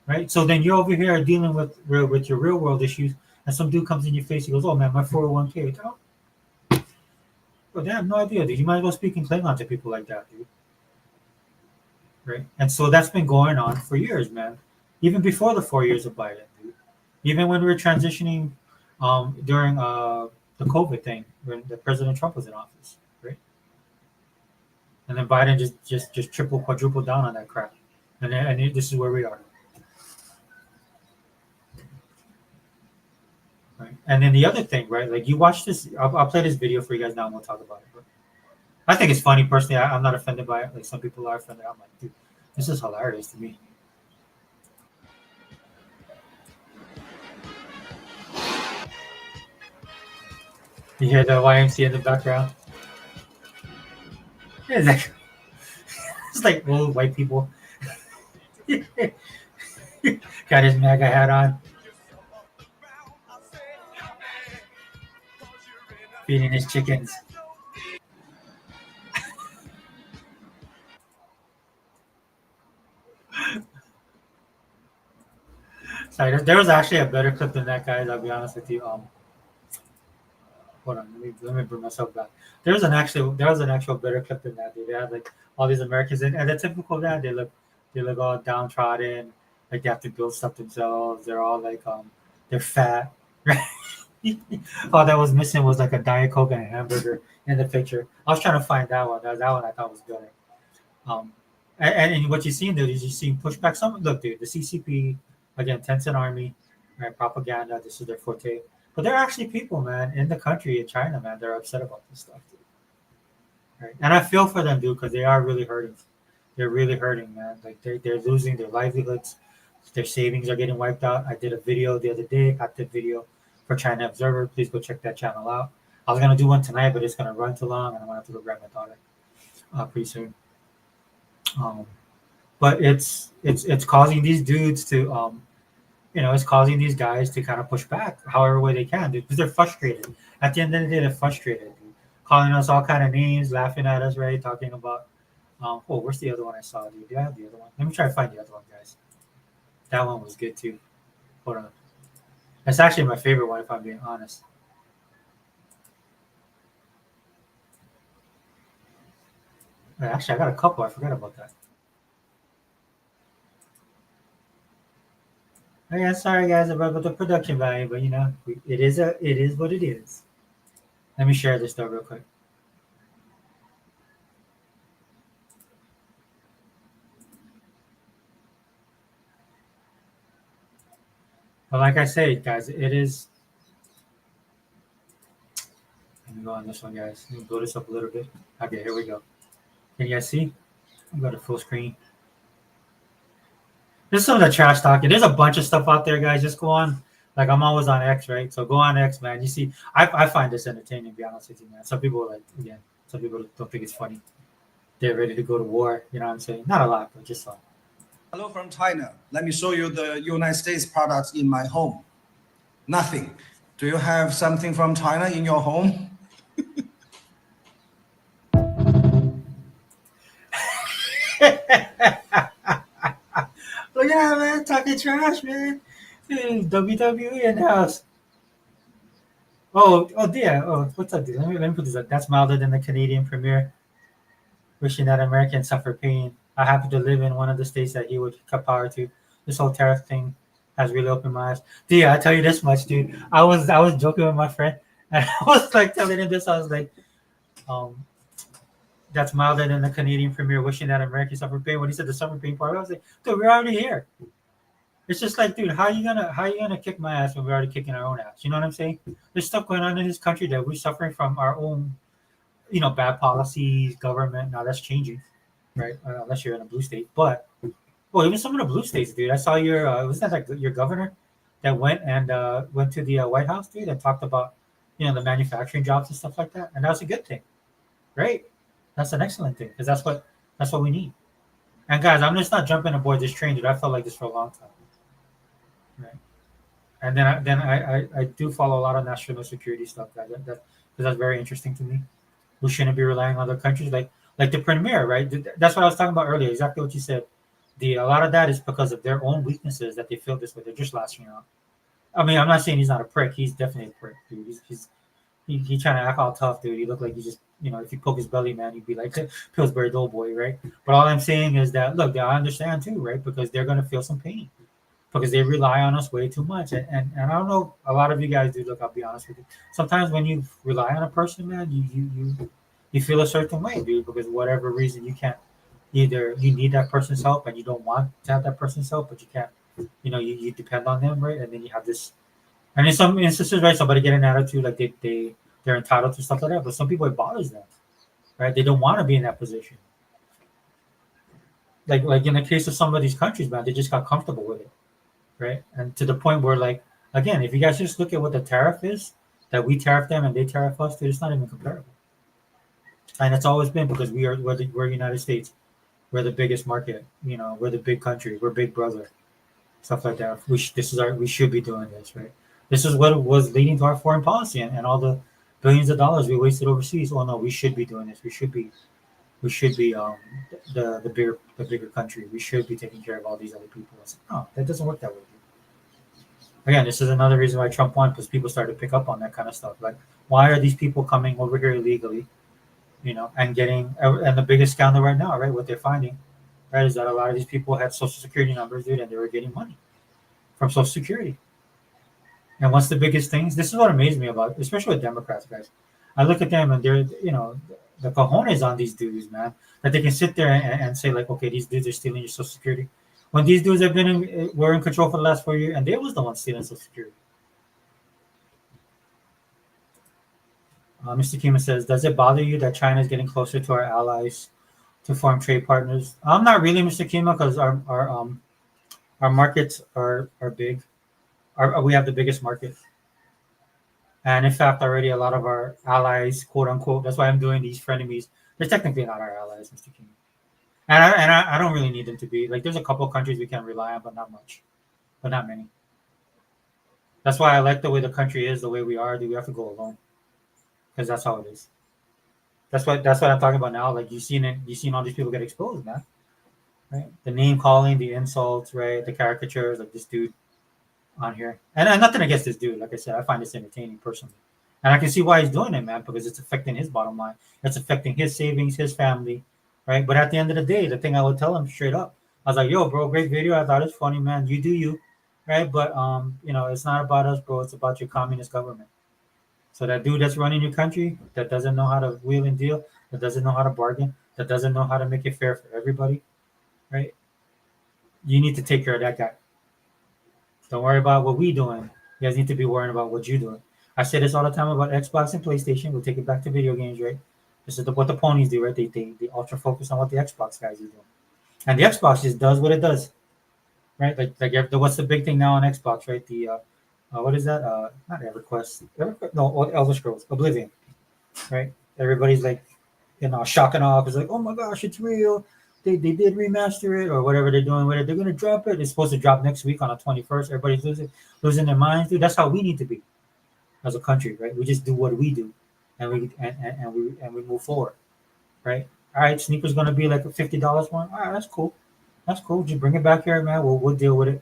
right? So then you're over here dealing with your real world issues, and some dude comes in your face. He goes, "Oh man, my 401k." Oh, well, they have no idea, dude. You might as well speak in Klingon to people like that, dude. Right? And so that's been going on for years, man. Even before the 4 years of Biden, dude. Even when we were transitioning during the COVID thing, when the President Trump was in office, right? And then Biden just triple, quadruple down on that crap. This is where we are. Right? And then the other thing, right? Like you watch this, I'll play this video for you guys now and we'll talk about it. But I think it's funny personally. I'm not offended by it. Like some people are offended. I'm like, dude, this is hilarious to me. You hear the YMCA in the background? Yeah, it's like old white people. Got his MAGA hat on, feeding his chickens. Sorry, there was actually a better clip than that, guys. I'll be honest with you. Hold on, let me bring myself back. There was an actual better clip than that. Dude. They had like all these Americans, and the typical that they look all downtrodden, like they have to build stuff themselves. They're all like they're fat. All that was missing was like a Diet Coke and a hamburger in the picture. I was trying to find that one. That one I thought was better. Um, and what you're seeing, dude, is you're seeing pushback. Some look, dude, the CCP again, Tencent Army, right? Propaganda. This is their forte. But there are actually people, man, in the country in China, man, they're upset about this stuff, dude. Right? And I feel for them, dude, because they are really hurting. They're really hurting, man. Like they're losing their livelihoods. Their savings are getting wiped out. I did a video the other day, active video for China Observer. Please go check that channel out. I was gonna do one tonight, but it's gonna run too long, and I'm gonna have to go grab my daughter pretty soon. Um, but it's causing these dudes to it's causing these guys to kind of push back however way they can, dude, because they're frustrated. At the end of the day, they're frustrated, dude. Calling us all kind of names, laughing at us, right? Talking about where's the other one I saw, dude? Do I have the other one? Let me try to find the other one, guys. That one was good too. Hold on. That's actually my favorite one, if I'm being honest. Actually, I got a couple. I forgot about that. Oh, yeah, sorry guys about the production value, but it is what it is. Let me share this though real quick. But like I say, guys, it is. Let me go on this one, guys. Let me blow this up a little bit. Okay, here we go. Can you guys see? I'm going to full screen. This is some of the trash talking. There's a bunch of stuff out there, guys. Just go on. Like I'm always on X, right? So go on X, man. You see, I find this entertaining. To be honest with you, man. Some people are like, again, some people don't think it's funny. They're ready to go to war. You know what I'm saying? Not a lot, but just some. Hello from China. Let me show you the United States products in my home. Nothing. Do you have something from China in your home? Look at that, man. Talking trash, man. Hey, WWE in the house. Oh, yeah. Oh, what's up, dude? Let me put this up. That's milder than the Canadian premier. Wishing that Americans suffer pain. I happen to live in one of the states that he would cut power to. This whole tariff thing has really opened my eyes. Dude, I tell you this much, dude. I was joking with my friend, and I was like telling him this. I was like, um, that's milder than the Canadian premier wishing that Americans suffer pain. When he said the suffer pain part, I was like, dude, we're already here. It's just like, dude, how you gonna kick my ass when we're already kicking our own ass? You know what I'm saying? There's stuff going on in this country that we're suffering from our own, bad policies, government. Now that's changing, right? Unless you're in a blue state, but well, even some of the blue states, dude. I saw was that like your governor that went to the White House, dude, and talked about the manufacturing jobs and stuff like that, and that was a good thing, right? That's an excellent thing because that's what we need. And guys, I'm just not jumping aboard this train, dude. I felt like this for a long time, right? And then I do follow a lot of national security stuff, guys. Because that's very interesting to me. We shouldn't be relying on other countries, like the premier, right? That's what I was talking about earlier. Exactly what you said. A lot of that is because of their own weaknesses that they feel this way. They're just lashing out. I mean, I'm not saying he's not a prick. He's definitely a prick, dude. He trying to act all tough, dude. He looked like he just, if you poke his belly, man, he'd be like Pillsbury Doughboy, right? But all I'm saying is that, look, I understand too, right? Because they're gonna feel some pain because they rely on us way too much. And I don't know, a lot of you guys do. Look, I'll be honest with you. Sometimes when you rely on a person, man, you feel a certain way, dude, because whatever reason you can't. Either you need that person's help and you don't want to have that person's help, but you can't. You depend on them, right? And then you have this. And in some instances, right, somebody get an attitude like they're entitled to stuff like that. But some people it bothers them, right? They don't want to be in that position. Like in the case of some of these countries, man, they just got comfortable with it, right? And to the point where, like, again, if you guys just look at what the tariff is, that we tariff them and they tariff us, dude, it's not even comparable. And it's always been because we're United States, we're the biggest market, we're the big country, we're Big Brother, stuff like that. We should be doing this, right? This is what was leading to our foreign policy and all the billions of dollars we wasted overseas. Oh no, we should be doing this. We should be the bigger country. We should be taking care of all these other people. It's like, no, that doesn't work that way. Again, this is another reason why Trump won because people started to pick up on that kind of stuff. Like, why are these people coming over here illegally, and getting and the biggest scandal right now, right? What they're finding, right, is that a lot of these people had social security numbers, dude, and they were getting money from social security. And what's the biggest things? This is what amazed me about, especially with Democrats, guys. I look at them and they're, the cojones on these dudes, man, that they can sit there and say like, okay, these dudes are stealing your social security. When these dudes have were in control for the last 4 years, and they was the ones stealing social security. Mr. Kima says, does it bother you that China is getting closer to our allies to form trade partners? I'm not really, Mr. Kima, because our markets are big. We have the biggest market. And in fact, already a lot of our allies, quote unquote, that's why I'm doing these frenemies. They're technically not our allies, Mr. King. And I don't really need them to be. Like, there's a couple of countries we can rely on, but not much, but not many. That's why I like the way the country is, the way we are. Do we have to go alone? Because that's how it is. That's what I'm talking about now. Like, you've seen all these people get exposed, man. Right? The name calling, the insults, right? The caricatures of this dude on here. And nothing against this dude. Like I said, I find this entertaining personally. And I can see why he's doing it, man, because it's affecting his bottom line. It's affecting his savings, his family, right? But at the end of the day, the thing I would tell him straight up, I was like, yo, bro, great video. I thought it's funny, man. You do you, right? But it's not about us, bro. It's about your communist government. So that dude that's running your country, that doesn't know how to wheel and deal, that doesn't know how to bargain, that doesn't know how to make it fair for everybody, right? You need to take care of that guy. Don't worry about what we doing. You guys need to be worrying about what you're doing. I say this all the time about Xbox and PlayStation. We'll take it back to video games, right? This is what the ponies do, right? They ultra focus on what the Xbox guys are doing, and the Xbox just does what it does, right? What's the big thing now on Xbox, right? What is that? Not EverQuest. No, Elder Scrolls, Oblivion, right? Everybody's like, shock and awe because like, oh my gosh, it's real. They did remaster it or whatever they're doing with it. They're gonna drop it. It's supposed to drop next week on the 21st. Everybody's losing their minds, dude. That's how we need to be as a country, right? We just do what we do, and we move forward, right? All right, sneakers gonna be like a $50 one. All right, that's cool. That's cool. Just bring it back here, man. We'll deal with it,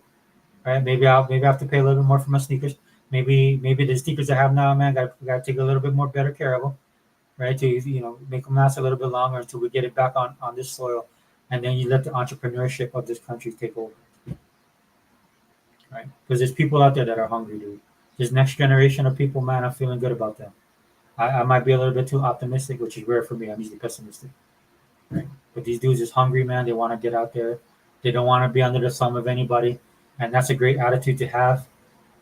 right? Maybe I have to pay a little bit more for my sneakers. Maybe the sneakers I have now, man, got to take a little bit more better care of them, right? To make them last a little bit longer until we get it back on this soil, and then you let the entrepreneurship of this country take over, right? Because there's people out there that are hungry, dude. This next generation of people, man, I'm feeling good about them. I might be a little bit too optimistic, which is rare for me. I'm usually pessimistic, right? But these dudes is hungry, man. They want to get out there. They don't want to be under the thumb of anybody, and that's a great attitude to have.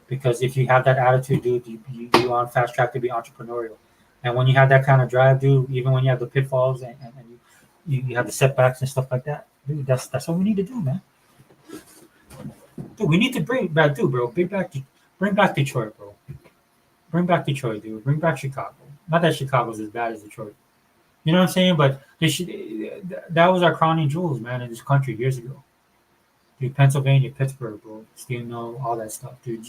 Because if you have that attitude, dude, you on fast track to be entrepreneurial. And when you have that kind of drive, dude, even when you have the pitfalls and you have the setbacks and stuff like that, dude, that's what we need to do, man. Dude, we need to bring back, dude, bro. Bring back Detroit, bro. Bring back Detroit, dude. Bring back Chicago. Not that Chicago's as bad as Detroit, You know what I'm saying? But they should. That was our crowning jewels, man, in this country years ago. Dude, Pennsylvania, Pittsburgh, bro. Still know all that stuff, dude.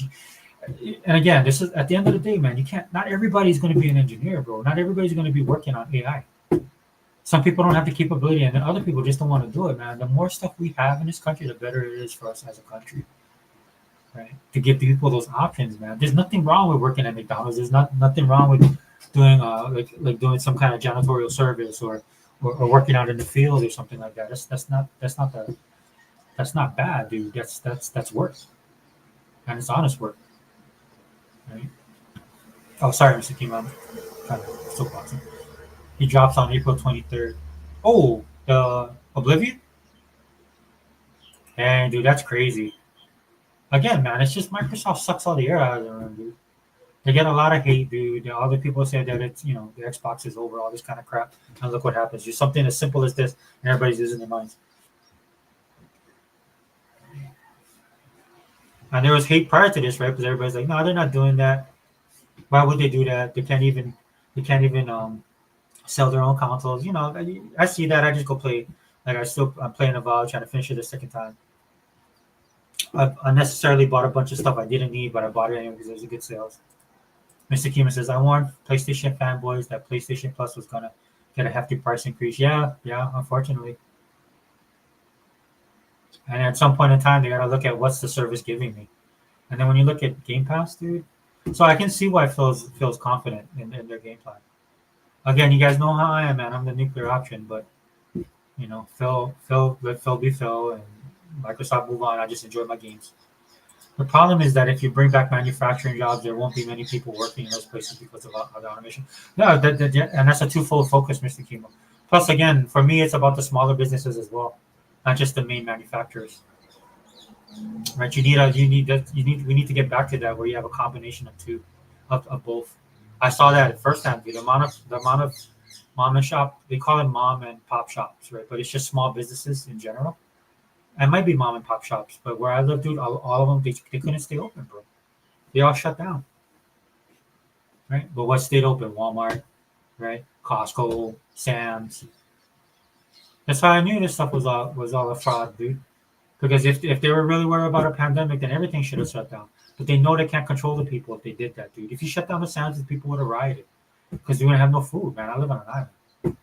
And again, this is at the end of the day, man. You can't. Not everybody's going to be an engineer, bro. Not everybody's going to be working on AI. Some people don't have the capability, and then other people just don't want to do it, man. The more stuff we have in this country, the better it is for us as a country, right? To give people those options, man. There's nothing wrong with working at McDonald's. There's nothing wrong with doing like doing some kind of janitorial service or working out in the field or something like that. That's not bad, dude. That's work, and it's honest work, right? Oh, sorry, Mr. Kim, I'm kind of soapboxing. He drops on April 23rd. Oh, the Oblivion? Dang, dude, that's crazy. Again, man, it's just Microsoft sucks all the air out of the room, dude. They get a lot of hate, dude. Other people say that it's, the Xbox is over, all this kind of crap. And look what happens. Just something as simple as this, and everybody's losing their minds. And there was hate prior to this, right? Because everybody's like, no, they're not doing that. Why would they do that? They can't even sell their own consoles. I see that. I just go play. Like I'm playing Evolve, trying to finish it the second time. I unnecessarily bought a bunch of stuff I didn't need, but I bought it anyway because it was a good sales. Mr. Kima says, I warned PlayStation fanboys that PlayStation Plus was gonna get a hefty price increase. Yeah, unfortunately. And at some point in time, they gotta look at what's the service giving me. And then when you look at Game Pass, dude, so I can see why Phil's confident in their game plan. Again, you guys know how I am, man. I'm the nuclear option, but Phil, let Phil be Phil, and Microsoft move on. I just enjoy my games. The problem is that if you bring back manufacturing jobs, there won't be many people working in those places because of the automation. Yeah, and that's a twofold focus, Mr. Kimo. Plus, again, for me, it's about the smaller businesses as well, not just the main manufacturers. Right? We need to get back to that where you have a combination of two, of both. I saw that firsthand. The amount of mom and shop, they call them mom and pop shops, right? But it's just small businesses in general. It might be mom and pop shops, but where I live, dude, all of them they couldn't stay open, bro. They all shut down, right? But what stayed open? Walmart, right? Costco, Sam's. That's how I knew this stuff was all a fraud, dude. Because if they were really worried about a pandemic, then everything should have shut down. But they know they can't control the people if they did that, dude. If you shut down the Sam's, the people would have rioted because they wouldn't have no food, man. I live on an island.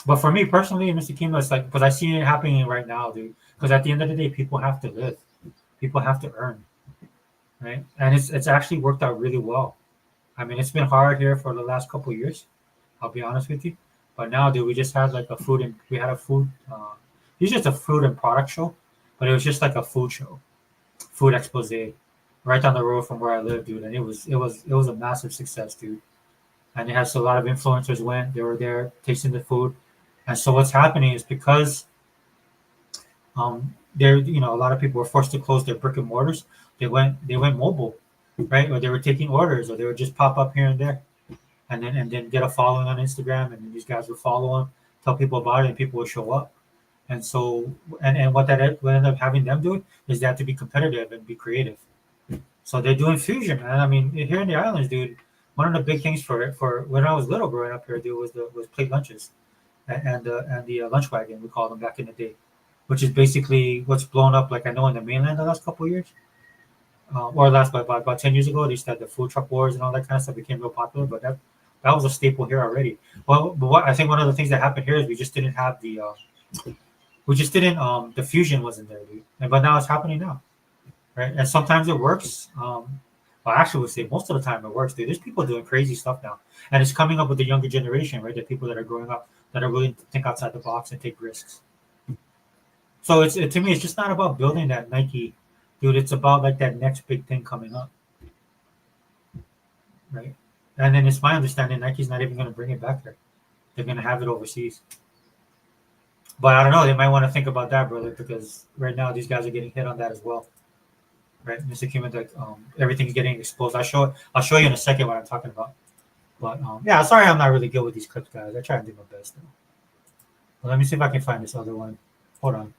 But for me personally, Mr. Kimo, it's like because I see it happening right now, dude. Because at the end of the day, people have to live, people have to earn, right? And it's actually worked out really well. I mean, it's been hard here for the last couple of years. I'll be honest with you, but now, dude, we just had like we had a food. It's just a food and product show, but it was just like a food show, food expose, right down the road from where I live, dude. And it was a massive success, dude. And it has a lot of influencers went. They were there tasting the food. And so what's happening is because there, a lot of people were forced to close their brick and mortars. They went mobile, right? Or they were taking orders, or they would just pop up here and there, and then get a following on Instagram, and these guys would follow them, tell people about it, and people would show up. And so, and what ended up having them do it is they have to be competitive and be creative. So they're doing fusion, man. I mean, here in the islands, dude, one of the big things for when I was little growing up here, dude, was plate lunches and the lunch wagon, we called them back in the day, which is basically what's blown up. Like I know in the mainland the last couple of years, or last about 10 years ago, they started the food truck wars and all that kind of stuff became real popular. But that was a staple here already. Well, but what I think one of the things that happened here is we just didn't have the fusion wasn't there, dude. But now it's happening now, right? And sometimes it works. Well, actually, would say most of the time it works, dude. There's people doing crazy stuff now, and it's coming up with the younger generation, right? The people that are growing up that are willing to think outside the box and take risks. So to me, it's just not about building that Nike, dude. It's about like that next big thing coming up, right? And then it's my understanding Nike's not even going to bring it back there. They're going to have it overseas. But I don't know. They might want to think about that, brother, because right now these guys are getting hit on that as well, right? Mr. Kim, like everything's getting exposed. I'll show you in a second what I'm talking about. But yeah, sorry, I'm not really good with these clips, guys. I try and do my best though. Well, let me see if I can find this other one. Hold on.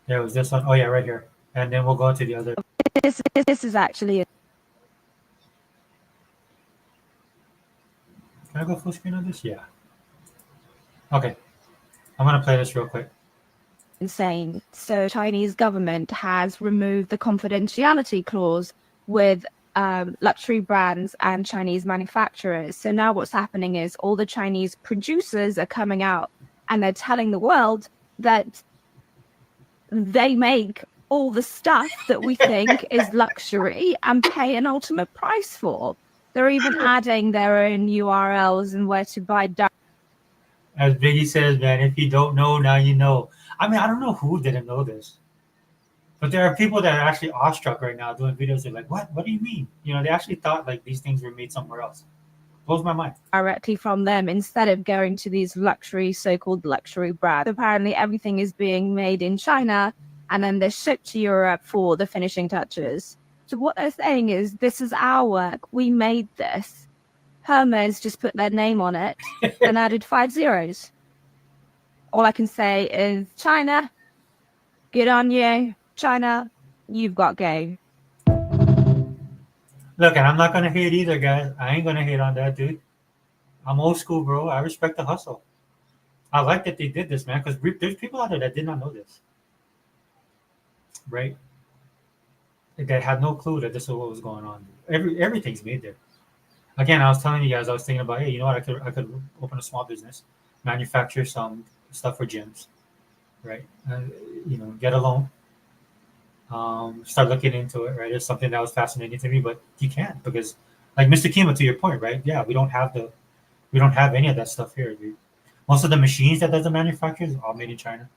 There was this one. Oh yeah, right here. And then we'll go to the other. This is actually Can I go full screen on this? Yeah. Okay. I'm gonna play this real quick. Insane. So Chinese government has removed the confidentiality clause with luxury brands and Chinese manufacturers. So now what's happening is all the Chinese producers are coming out and they're telling the world that they make all the stuff that we think is luxury and pay an ultimate price for. They're even adding their own URLs and where to buy. As Biggie says, man, if you don't know, now you know. I mean, I don't know who didn't know this. But there are people that are actually awestruck right now doing videos. They're like, what? What do you mean? You know, they actually thought like these things were made somewhere else. Blows my mind. Directly from them instead of going to these luxury, so-called luxury brands. Apparently everything is being made in China and then they're shipped to Europe for the finishing touches. So what they're saying is, this is our work. We made this. Hermes just put their name on it and added 5 zeros. All I can say is, China, good on you. China, you've got game. Look, and I'm not gonna hate either, guys. I ain't gonna hate on that, dude. I'm old school, bro. I respect the hustle. I like that they did this, man, because there's people out there that did not know this, right? That had no clue that this is what was going on. Everything's made there. Again, I was telling you guys, I was thinking about, hey, you know what? I could open a small business, manufacture some stuff for gyms, right? You know, get a loan, start looking into it, right? It's something that was fascinating to me, but you can't because, like Mr. Kima, to your point, right? Yeah, we don't have any of that stuff here, dude. Most of the machines that does the manufacturers are all made in China.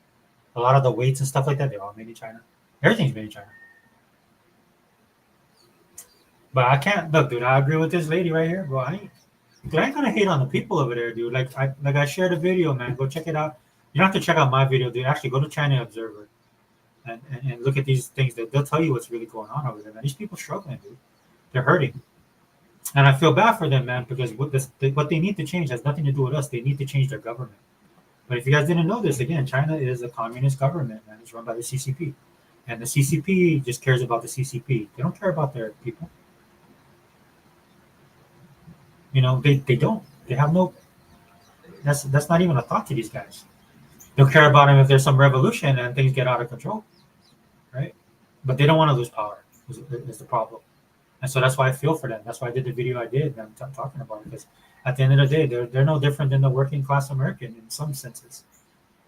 A lot of the weights and stuff like that, they're all made in China. Everything's made in China. But I can't look, dude. I agree with this lady right here, bro. I ain't gonna hate on the people over there, dude. I shared a video, man. Go check it out. You don't have to check out my video, dude. Actually, go to China Observer and look at these things. They'll tell you what's really going on over there, man. These people struggling, dude. They're hurting, and I feel bad for them, man, because what they need to change has nothing to do with us. They need to change their government. But if you guys didn't know this, again, China is a communist government, man. It's run by the CCP, and the CCP just cares about the CCP. They don't care about their people. You know, they don't. They have no. That's not even a thought to these guys. They'll care about them if there's some revolution and things get out of control, right? But they don't want to lose power. Is the problem, and so that's why I feel for them. That's why I did the video I did. And I'm talking about it because at the end of the day, they're no different than the working class American in some senses,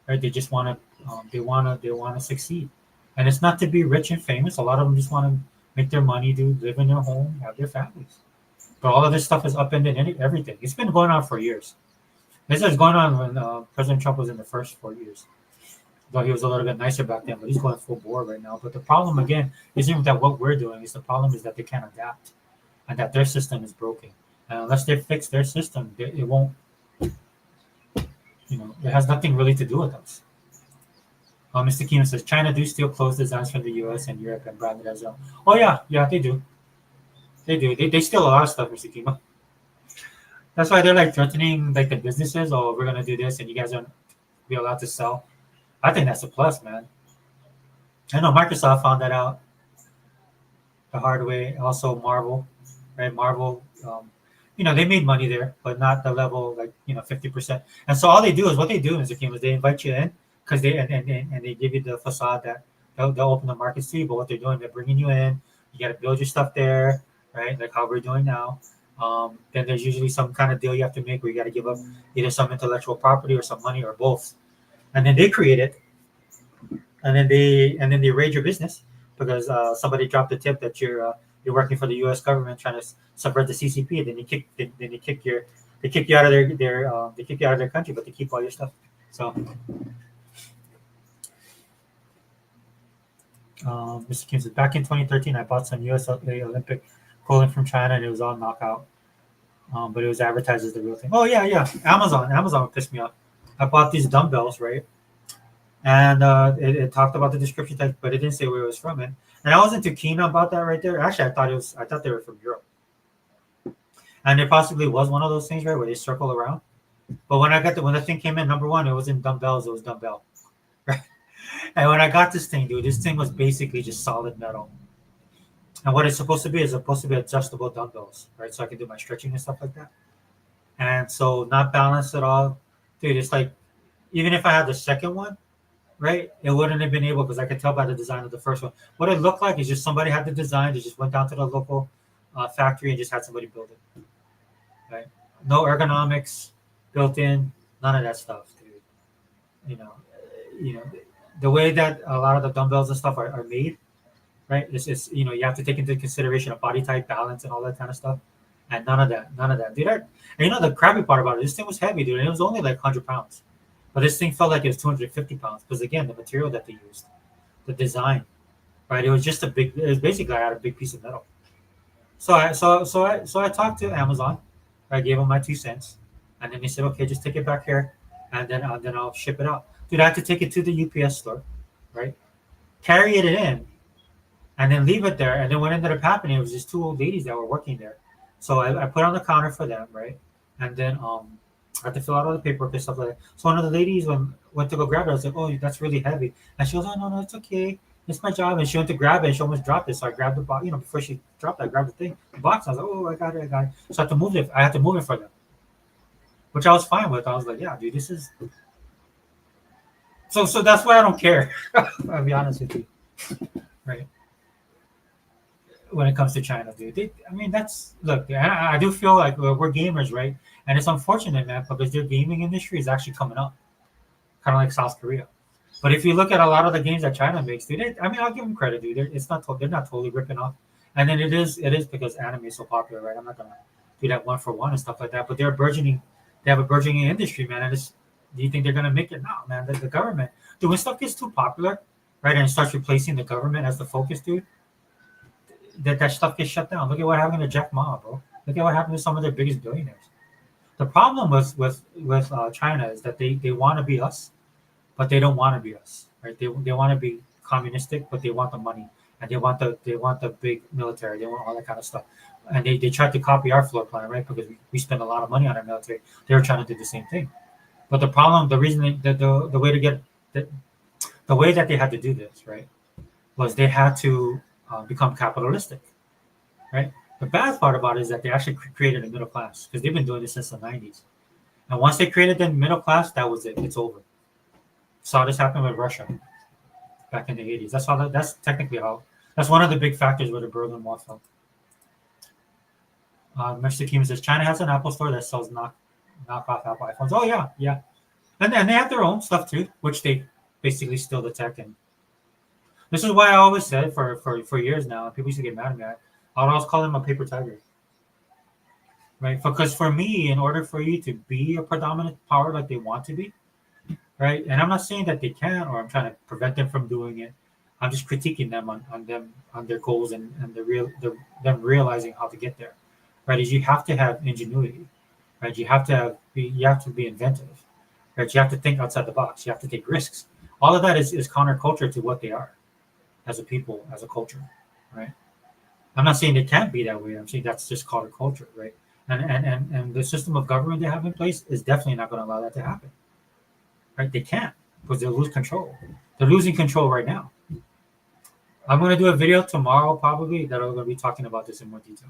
right? They just want to they want to succeed, and it's not to be rich and famous. A lot of them just want to make their money, live in their home, have their families. But all of this stuff is upended everything. It's been going on for years. This is going on when President Trump was in the first 4 years. Though he was a little bit nicer back then, but he's going full bore right now. But the problem, again, isn't that what we're doing. It's the problem is that they can't adapt and that their system is broken. And unless they fix their system, it won't, you know, it has nothing really to do with us. Mr. Keenan says, China do steal clothes designs from the U.S. and Europe and brand it as well. Oh, yeah, they do. They do. They steal a lot of stuff, Mr. Kima. That's why they're like threatening like the businesses. Oh, we're gonna do this, and you guys aren't be allowed to sell. I think that's a plus, man. I know Microsoft found that out the hard way. Also, Marvel, right? Marvel, you know, they made money there, but not the level like 50%. And so all they do is what they do, Mr. Kim, is they invite you in because they and they give you the facade that they'll open the markets to you. But what they're doing, they're bringing you in. You got to build your stuff there. Right, like how we're doing now. Then there's usually some kind of deal you have to make where you got to give up either some intellectual property or some money or both, and then they create it, and then they raid your business because somebody dropped a tip that you're working for the U.S. government trying to subvert the CCP. And then they kick you out of their country, but they keep all your stuff. So, Mr. Kim says, back in 2013, I bought some USA Olympic clothing from China, and it was all knockout. But it was advertised as the real thing. Oh yeah. Amazon pissed me off. I bought these dumbbells, right? And it talked about the description text, but it didn't say where it was from. And I wasn't too keen about that right there. Actually, I thought they were from Europe. And there possibly was one of those things, right, where they circle around. But when the thing came in, number one, it wasn't dumbbells, it was dumbbell. Right? And when I got this thing, dude, this thing was basically just solid metal. And what it's supposed to be is adjustable dumbbells, right? So I can do my stretching and stuff like that. and so not balanced at all, dude. It's like even if I had the second one, right, it wouldn't have been able because I could tell by the design of the first one. What it looked like is just somebody had the design. They just went down to the local factory and just had somebody build it. Right? No ergonomics built in, none of that stuff, dude. You know, you know, the way that a lot of the dumbbells and stuff are made, right? It's you have to take into consideration a body type, balance, and all that kind of stuff. And none of that, dude. And the crappy part about it, this thing was heavy, dude. And it was only like 100 pounds, but this thing felt like it was 250 pounds because again, the material that they used, the design, right? It was just a big. It was basically I had a big piece of metal. So I talked to Amazon. I gave them my 2 cents, and then they said, okay, just take it back here, and then I'll ship it out. Dude, I had to take it to the UPS store, right? Carry it in, and then leave it there. And then what ended up happening, it was just two old ladies that were working there. So I put it on the counter for them, right? And then I had to fill out all the paperwork and stuff like that. So one of the ladies went to go grab it. I was like, oh, that's really heavy. And she goes, oh, no, it's okay. It's my job. And she went to grab it and she almost dropped it. So I grabbed the box, before she dropped it, I grabbed the box. I was like, oh, I got it. So I had to move it. I had to move it for them, which I was fine with. I was like, yeah, dude, this is. So that's why I don't care. I'll be honest with you. Right. When it comes to China, dude. Look. I do feel like we're gamers, right? And it's unfortunate, man, because their gaming industry is actually coming up, kind of like South Korea. But if you look at a lot of the games that China makes, dude, I'll give them credit, dude. They're not totally ripping off. And then it is because anime is so popular, right? I'm not gonna do that one for one and stuff like that. But they have a burgeoning industry, man. Do you think they're gonna make it? No, man. The government, dude, when stuff gets too popular, right, and it starts replacing the government as the focus, dude, that stuff gets shut down. Look at what happened to Jack Ma, bro. Look at what happened to some of their biggest billionaires. The problem with China is that they want to be us, but they don't want to be us, right? They want to be communistic, but they want the money and they want the big military. They want all that kind of stuff, and they tried to copy our floor plan, right? Because we spend a lot of money on our military. They were trying to do the same thing, but the reason that the way to get the way that they had to do this, right, was they had to become capitalistic, right? The bad part about it is that they actually created a middle class because they've been doing this since the 90s. And once they created the middle class, that was it. It's over. Saw this happen with Russia back in the 80s. That's technically how. That's one of the big factors where the Berlin Wall fell. Mr. Kim says China has an Apple store that sells knockoff Apple iPhones. Oh yeah, and they have their own stuff too, which they basically steal the tech. And this is why I always said for years now, people used to get mad at me. I would always call them a paper tiger, right? Because for me, in order for you to be a predominant power like they want to be, right? And I'm not saying that they can, or I'm trying to prevent them from doing it. I'm just critiquing them on their goals and them realizing how to get there, right? Is you have to have ingenuity, right? You have to be inventive, right? You have to think outside the box. You have to take risks. All of that is counterculture to what they are as a people, as a culture, right? I'm not saying they can't be that way. I'm saying that's just counterculture, right? And the system of government they have in place is definitely not going to allow that to happen, right? They can't because they'll lose control. They're losing control right now. I'm going to do a video tomorrow probably that I'm going to be talking about this in more detail.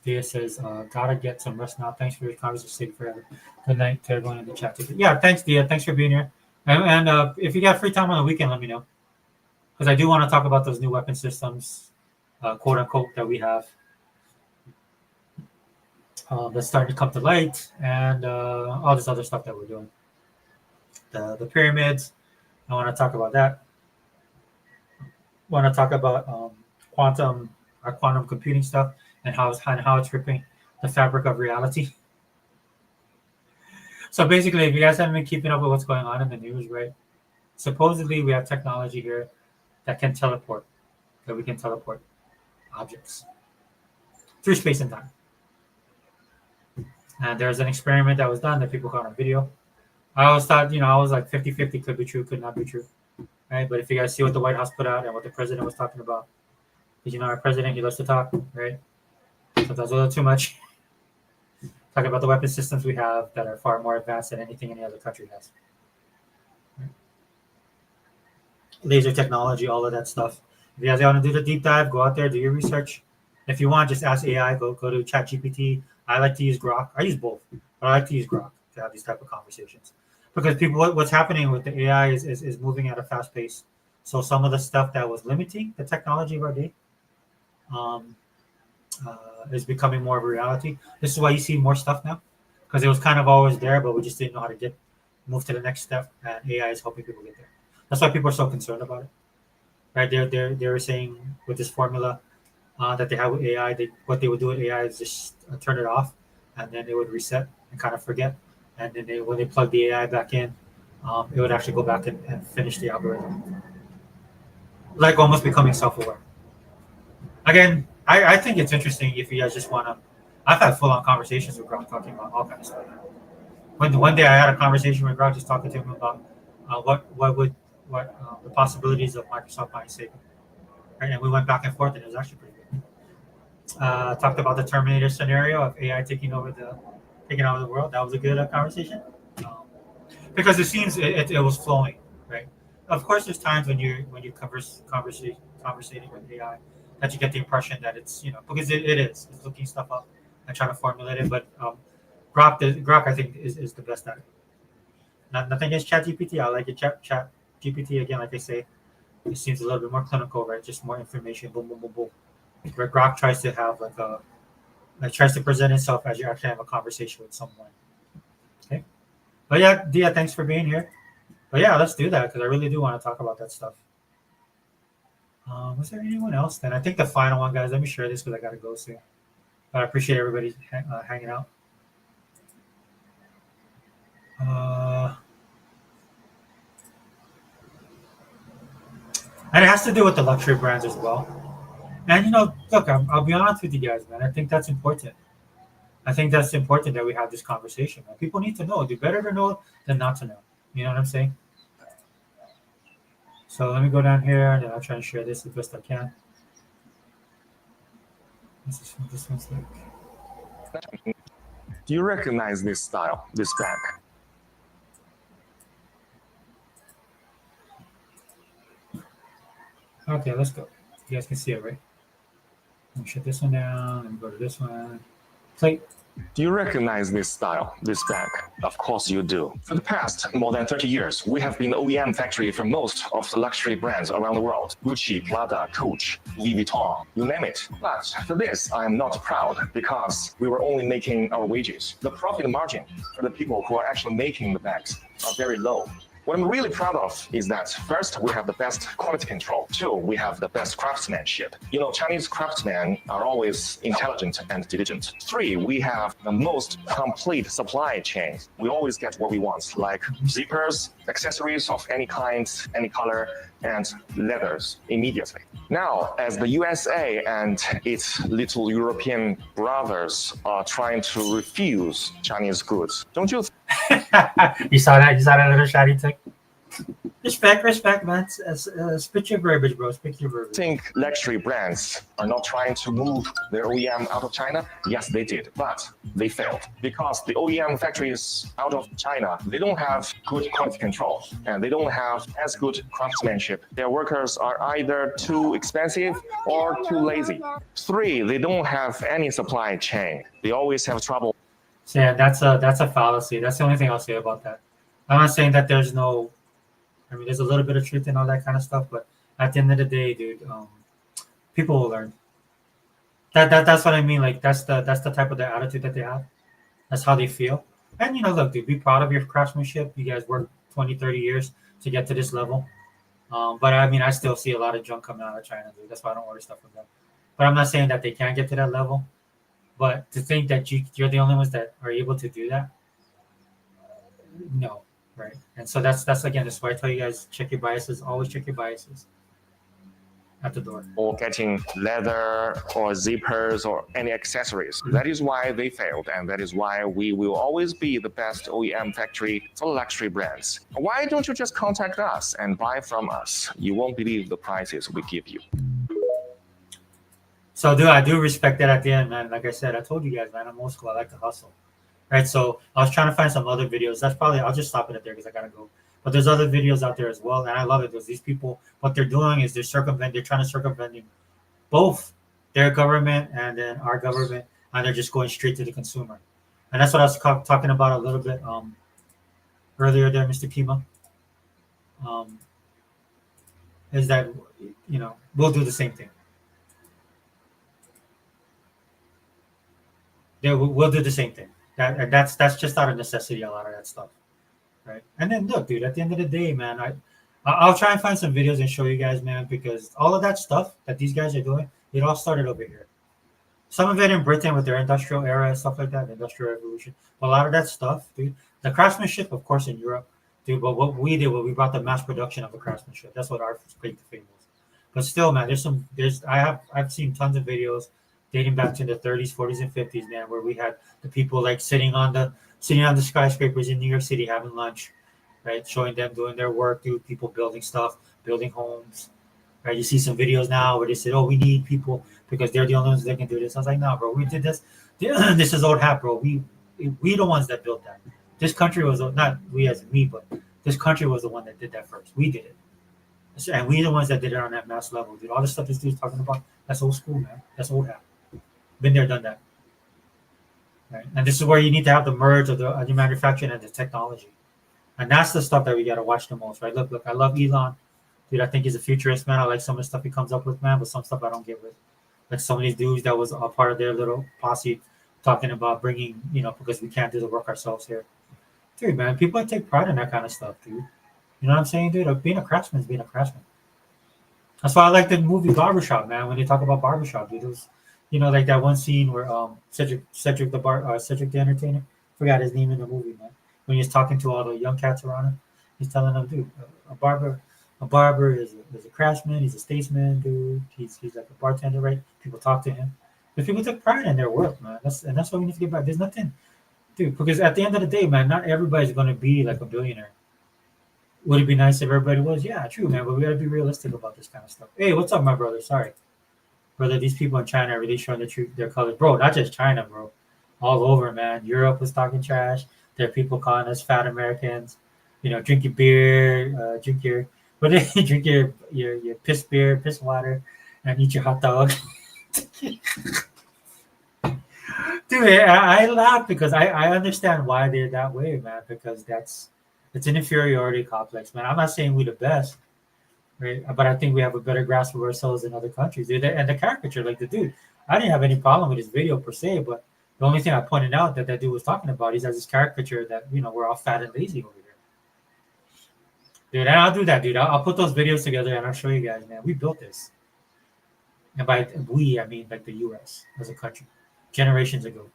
Thea says, gotta get some rest now. Thanks for your conversation forever. Good night to everyone in the chat. Yeah, thanks, Thea. Thanks for being here. And if you got free time on the weekend, let me know. Because I do want to talk about those new weapon systems, quote unquote, that we have that's starting to come to light, and all this other stuff that we're doing. The pyramids, I want to talk about that. Want to talk about quantum computing stuff and how it's ripping the fabric of reality. So basically, if you guys haven't been keeping up with what's going on in the news, right? Supposedly, we have technology here that can teleport, that we can teleport objects through space and time. And there's an experiment that was done that people caught on video. I always thought, I was like 50-50, could be true, could not be true. Right? But if you guys see what the White House put out and what the president was talking about, because our president, he loves to talk, right? Sometimes a little too much. Talking about the weapon systems we have that are far more advanced than anything any other country has. Right? Laser technology, all of that stuff. If you guys want to do the deep dive, go out there, do your research. If you want, just ask AI. Go to ChatGPT. I like to use Grok. I use both, but I like to use Grok to have these type of conversations because people, what's happening with the AI is moving at a fast pace. So some of the stuff that was limiting the technology of our day um, is becoming more of a reality. This is why you see more stuff now because it was kind of always there, but we just didn't know how to move to the next step, and AI is helping people get there. That's why people are so concerned about it, right? They were saying with this formula that they have with AI, what they would do with AI is just turn it off, and then it would reset and kind of forget, and then when they plug the AI back in, it would actually go back and finish the algorithm, like almost becoming self-aware. Again, I think it's interesting if you guys just want to. I've had full-on conversations with Grok talking about all kinds of stuff. One day I had a conversation with Grok just talking to him about what the possibilities of Microsoft buying Sega, right? And we went back and forth, and it was actually pretty good. Talked about the Terminator scenario of AI taking over the world. That was a good conversation because it seems it was flowing, right? Of course, there's times when you conversating with AI that you get the impression that it's because it's looking stuff up and trying to formulate it. But Grok I think is the best at it. Nothing against ChatGPT. I like it. Chat GPT again, like I say, it seems a little bit more clinical, right? Just more information. Boom, boom, boom, boom. Where Grok tries to have tries to present itself as you actually have a conversation with someone. Okay, but yeah, Dia, thanks for being here. But yeah, let's do that because I really do want to talk about that stuff. Was there anyone else? Then I think the final one, guys. Let me share this because I gotta go soon. But I appreciate everybody hanging out. And it has to do with the luxury brands as well. And look, I'll be honest with you guys, man. I think that's important. I think that's important that we have this conversation. Man. People need to know. Do better to know than not to know. You know what I'm saying? So let me go down here, and then I'll try and share this the best I can. This one's like. Do you recognize this style, this bag? Okay, let's go. You guys can see it, right? Let me shut this one down. Let me go to this one. Play. Do you recognize this style, this bag? Of course you do. For the past more than 30 years, we have been the OEM factory for most of the luxury brands around the world. Gucci, Prada, Coach, Louis Vuitton, you name it. But for this, I am not proud because we were only making our wages. The profit margin for the people who are actually making the bags are very low. What I'm really proud of is that first, we have the best quality control. Two, we have the best craftsmanship. Chinese craftsmen are always intelligent and diligent. Three, we have the most complete supply chain. We always get what we want, like zippers, accessories of any kind, any color, and leathers immediately. Now, as the USA and its little European brothers are trying to refuse Chinese goods, don't you You saw that? You saw that little shot he took? Respect, man. Spit your verbiage, bro. Spit your verbiage. think luxury brands are not trying to move their OEM out of China? Yes, they did, but they failed because the OEM factories out of China, they don't have good quality control and they don't have as good craftsmanship. Their workers are either too expensive or too lazy. Three, they don't have any supply chain. They always have trouble. So yeah, that's a fallacy. That's the only thing I'll say about that. I'm not saying that there's no. I mean, there's a little bit of truth in all that kind of stuff, but at the end of the day, dude, people will learn. That's what I mean. Like that's the type of the attitude that they have. That's how they feel. And look, dude, be proud of your craftsmanship. You guys worked 20, 30 years to get to this level. But I mean, I still see a lot of junk coming out of China, dude. That's why I don't order stuff from them. But I'm not saying that they can't get to that level. But to think that you're the only ones that are able to do that, no, right? And so that's again, that's why I tell you guys, check your biases. Always check your biases at the door. Or getting leather or zippers or any accessories. That is why they failed, and that is why we will always be the best OEM factory for luxury brands. Why don't you just contact us and buy from us? You won't believe the prices we give you. So I do respect that at the end, man. Like I said, I told you guys, man, I'm old school. I like to hustle, right? So I was trying to find some other videos. That's probably, I'll just stop it at there because I gotta go. But there's other videos out there as well, and I love it because these people, what they're doing is they're trying to circumvent both their government and then our government, and they're just going straight to the consumer. And that's what I was talking about a little bit earlier there, Mr. Kima. Um, is that we'll do the same thing. Yeah, we'll do the same thing. That's just out of necessity. A lot of that stuff, right? And then look, dude. At the end of the day, man, I'll try and find some videos and show you guys, man, because all of that stuff that these guys are doing, it all started over here. Some of it in Britain with their industrial era and stuff like that, the industrial revolution. But a lot of that stuff, dude. The craftsmanship, of course, in Europe, dude. But what we did, we brought the mass production of the craftsmanship. That's what our claim to fame was. But still, man, I've seen tons of videos dating back to the 30s, 40s, and 50s, man, where we had the people like sitting on the skyscrapers in New York City having lunch, right? Showing them doing their work, dude. People building stuff, building homes, right? You see some videos now where they said, "Oh, we need people because they're the only ones that can do this." I was like, "No, bro, we did this. This is old hat, bro. We the ones that built that. This country was not we as me, but this country was the one that did that first. We did it, and we the ones that did it on that mass level, dude. All the stuff this dude's talking about, that's old school, man. That's old hat. Been there, done that." Right? And this is where you need to have the merge of the manufacturing and the technology. And that's the stuff that we got to watch the most, right? Look, I love Elon. Dude, I think he's a futurist, man. I like some of the stuff he comes up with, man, but some stuff I don't get with. Like some of these dudes that was a part of their little posse talking about bringing, because we can't do the work ourselves here. Dude, man, people take pride in that kind of stuff, dude. You know what I'm saying, dude? Being a craftsman is being a craftsman. That's why I like the movie Barbershop, man, when they talk about Barbershop, dude. It was, like that one scene where Cedric the Entertainer, forgot his name in the movie, man. When he's talking to all the young cats around him, he's telling them, dude, a barber is a craftsman, he's a statesman, dude. He's like a bartender, right? People talk to him. But people took pride in their work, man. That's what we need to get back. There's nothing, dude, because at the end of the day, man, not everybody's gonna be like a billionaire. Would it be nice if everybody was? Yeah, true, man. But we gotta be realistic about this kind of stuff. Hey, what's up, my brother? Sorry. Brother, these people in China are really showing their colors. Bro, not just China, bro. All over, man. Europe was talking trash. There are people calling us fat Americans. Drink your beer, drink your piss beer, piss water, and eat your hot dog. Dude, I laugh because I understand why they're that way, man, because it's an inferiority complex, man. I'm not saying we're the best, right? But I think we have a better grasp of ourselves than other countries, dude. And the caricature, like the dude, I didn't have any problem with his video per se, but the only thing I pointed out that dude was talking about is this caricature that, we're all fat and lazy over here. Dude, and I'll do that, dude. I'll put those videos together and I'll show you guys, man. We built this. And by we, I mean like the U.S. as a country, generations ago.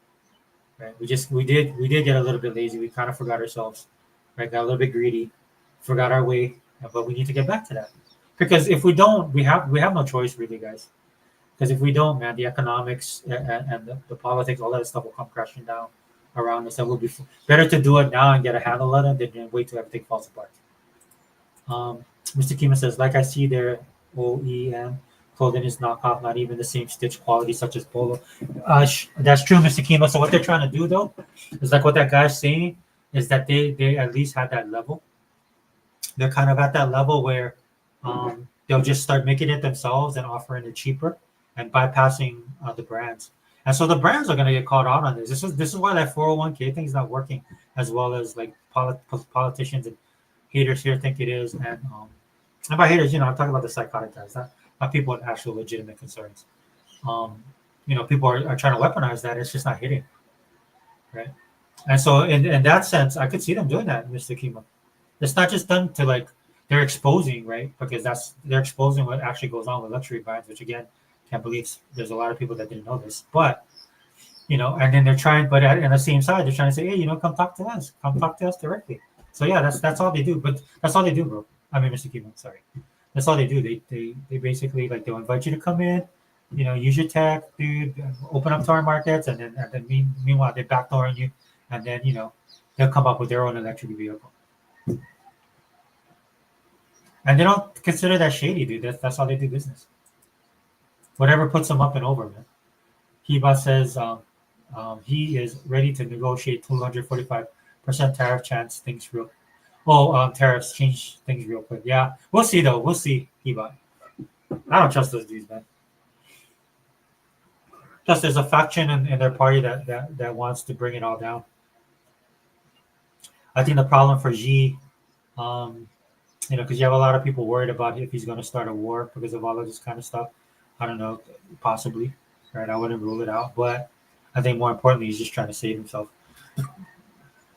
Right? We did get a little bit lazy. We kind of forgot ourselves, right? Got a little bit greedy, forgot our way, but we need to get back to that. Because if we don't, we have no choice, really, guys. Because if we don't, man, the economics and the politics, all that stuff will come crashing down around us. And we'll be better to do it now and get a handle on it than wait till everything falls apart. Mr. Kima says, like I see their OEM clothing is knockoff, not even the same stitch quality such as Polo. That's true, Mr. Kima. So what they're trying to do, though, is like what that guy's saying, is that they at least have that level. They're kind of at that level where they'll just start making it themselves and offering it cheaper and bypassing the brands. And so the brands are going to get caught out on this. This is why that 401k thing is not working as well as like politicians and haters here think it is. And by haters, I'm talking about the psychotic guys, not people with actual legitimate concerns. People are trying to weaponize that. It's just not hitting, right? And so in that sense, I could see them doing that, Mr. Kima. It's not just done to like they're exposing, right? Because they're exposing what actually goes on with luxury brands, which again, can't believe there's a lot of people that didn't know this. But and then they're trying, but on the same side, they're trying to say, hey, come talk to us, directly. So yeah, that's all they do. But that's all they do, bro. I mean, Mr. Kima, sorry. That's all they do. They basically like they'll invite you to come in, use your tech, dude, open up to our markets, and then meanwhile they're backdooring you, and then they'll come up with their own electric vehicle. And they don't consider that shady, dude. That's how they do business. Whatever puts them up and over, man. Hiba says he is ready to negotiate 245% tariff chance things real. Tariffs change things real quick. Yeah, we'll see though. We'll see, Hiba. I don't trust those dudes, man. Plus, there's a faction in their party that wants to bring it all down. I think the problem for Xi, because you have a lot of people worried about if he's going to start a war because of all of this kind of stuff. I don't know, possibly, right? I wouldn't rule it out, but I think more importantly, he's just trying to save himself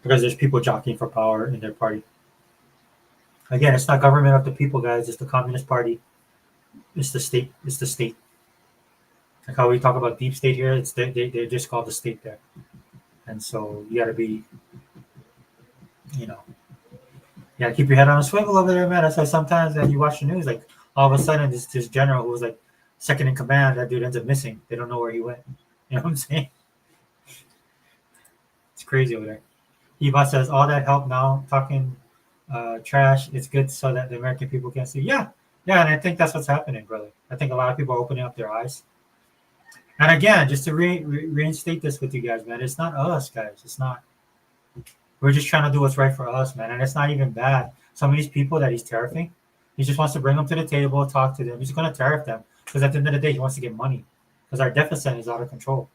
because there's people jockeying for power in their party. Again, it's not government of the people, guys. It's the Communist Party. It's the state. It's the state. Like how we talk about deep state here, it's they're just called the state there. And so you got to be, you gotta keep your head on a swivel over there, man. That's why sometimes when you watch the news, like all of a sudden this general who was like second in command, that dude ends up missing. They don't know where he went. You know what I'm saying? It's crazy over there. Eva says all that help now talking trash. It's good so that the American people can see. Yeah, and I think that's what's happening, brother. I think a lot of people are opening up their eyes. And again, just to reinstate this with you guys, man, it's not us, guys. It's not. We're just trying to do what's right for us, man. And it's not even bad. Some of these people that he's tariffing, he just wants to bring them to the table, talk to them. He's going to tariff them because at the end of the day, he wants to get money because our deficit is out of control.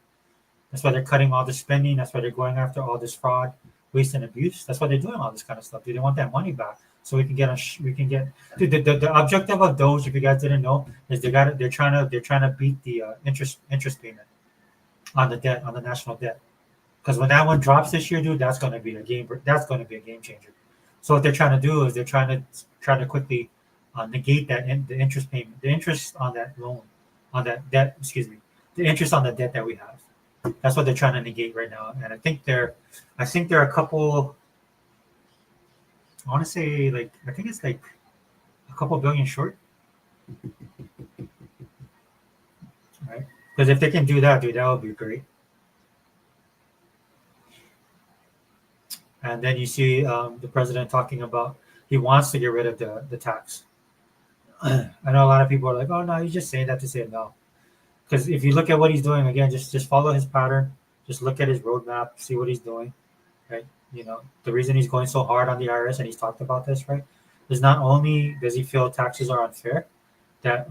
That's why they're cutting all the spending. That's why they're going after all this fraud, waste, and abuse. That's why they're doing all this kind of stuff. Dude, they want that money back so we can get. Dude, the objective of Doge, if you guys didn't know, is they're trying to beat the interest payment on the debt, on the national debt. Because when that one drops this year, dude, that's going to be a game. That's going to be a game changer. So what they're trying to do is they're trying to quickly negate that the interest payment, the interest on that loan, on that debt. Excuse me, the interest on the debt that we have. That's what they're trying to negate right now. And I think they're a couple. I want to say I think it's like a couple billion short. Right? Because if they can do that, dude, that would be great. And then you see the president talking about he wants to get rid of the tax. I know a lot of people are like, oh, no, he's just saying that to say no. Because if you look at what he's doing, again, just follow his pattern. Just look at his roadmap, see what he's doing, right? The reason he's going so hard on the IRS, and he's talked about this, right, is not only does he feel taxes are unfair, that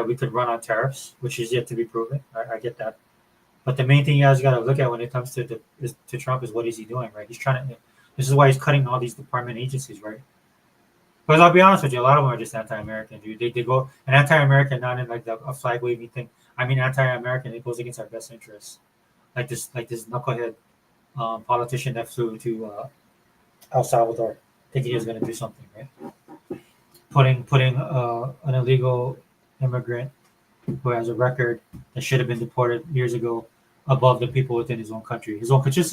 we could run on tariffs, which is yet to be proven. I get that. But the main thing you guys got to look at when it comes to Trump is what is he doing, right? He's trying to. This is why he's cutting all these department agencies, right? Because I'll be honest with you, a lot of them are just anti-American, dude. They go an anti-American, not in like a flag waving thing. I mean, anti-American. It goes against our best interests. Like this knucklehead politician that flew to El Salvador, thinking he was going to do something, right? Putting an illegal immigrant who has a record that should have been deported years ago above the people within his own country,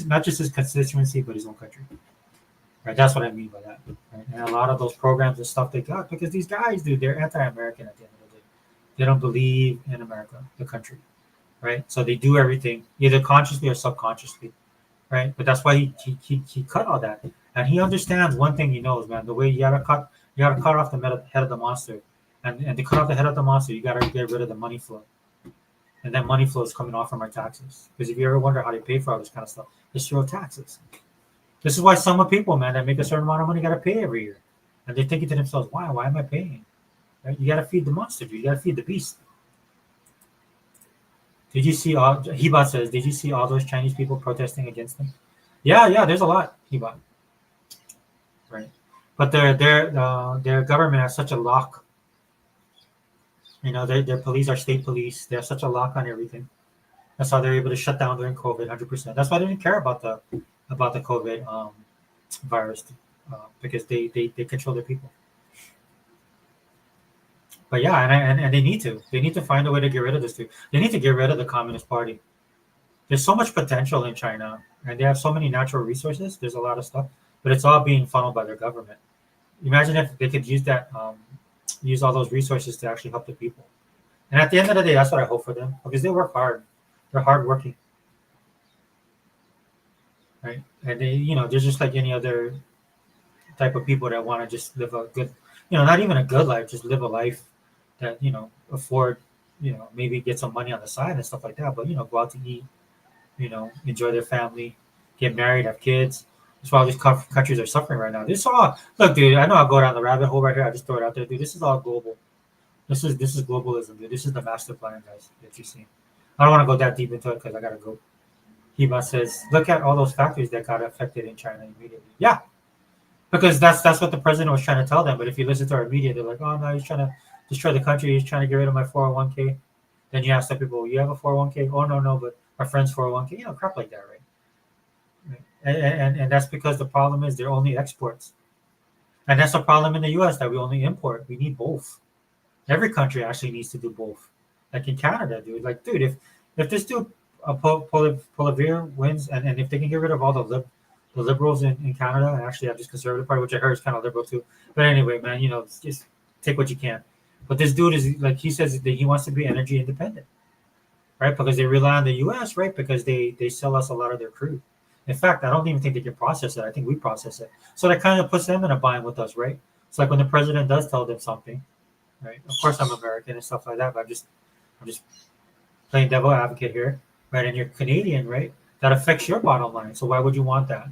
not just his constituency, but his own country. Right, that's what I mean by that. Right? And a lot of those programs and stuff they got because these guys, dude, they're anti-American at the end of the day. They don't believe in America, the country, right? So they do everything either consciously or subconsciously, right? But that's why he cut all that, and he understands one thing. He knows, man, the way you gotta cut off the head of the monster, and to cut off the head of the monster, you gotta get rid of the money flow, and that money flow is coming off from our taxes. Because if you ever wonder how they pay for all this kind of stuff, it's through taxes. This is why some of people, man, that make a certain amount of money got to pay every year. And they're thinking to themselves, why? Why am I paying? Right? You got to feed the monster, dude. You got to feed the beast. Did you see Hiba says, did you see all those Chinese people protesting against them? Yeah, there's a lot, Hiba. Right. But their government has such a lock. Their police are state police. They have such a lock on everything. That's how they're able to shut down during COVID 100%. That's why they didn't care about the COVID virus because they control their people. But yeah, and they need to find a way to get rid of this too. They need to get rid of the Communist Party. There's so much potential in China, and they have so many natural resources. There's a lot of stuff, but it's all being funneled by their government. Imagine if they could use all those resources to actually help the people. And at the end of the day, that's what I hope for them because they work hard. They're hardworking. Right, and they're just like any other type of people that want to just live a good, not even a good life, just live a life that afford, maybe get some money on the side and stuff like that. But go out to eat, enjoy their family, get married, have kids. That's why all these countries are suffering right now. This all look, dude. I know I'll go down the rabbit hole right here. I just throw it out there, dude. This is all global. This is globalism, dude. This is the master plan, guys, that you see. I don't want to go that deep into it because I gotta go. Hiba says, look at all those factories that got affected in China immediately. Yeah, because that's what the president was trying to tell them. But if you listen to our media, they're like, oh no, he's trying to destroy the country. He's trying to get rid of my 401k. Then you ask the people, you have a 401k? Oh no, but our friend's 401k, crap like that, right? And that's because the problem is they're only exports, and that's the problem in the U.S. that we only import. We need both. Every country actually needs to do both. Like in Canada, dude. Like, dude, if this dude Poilievre wins, and if they can get rid of all the liberals in Canada and actually have this conservative party, which I heard is kind of liberal too. But anyway, man, just take what you can. But this dude is like he says that he wants to be energy independent, right? Because they rely on the U.S., right? Because they sell us a lot of their crude. In fact, I don't even think they can process it. I think we process it. So that kind of puts them in a bind with us, right? It's like when the president does tell them something, right? Of course, I'm American and stuff like that, but I'm just playing devil advocate here, right? And you're Canadian, right? That affects your bottom line. So why would you want that,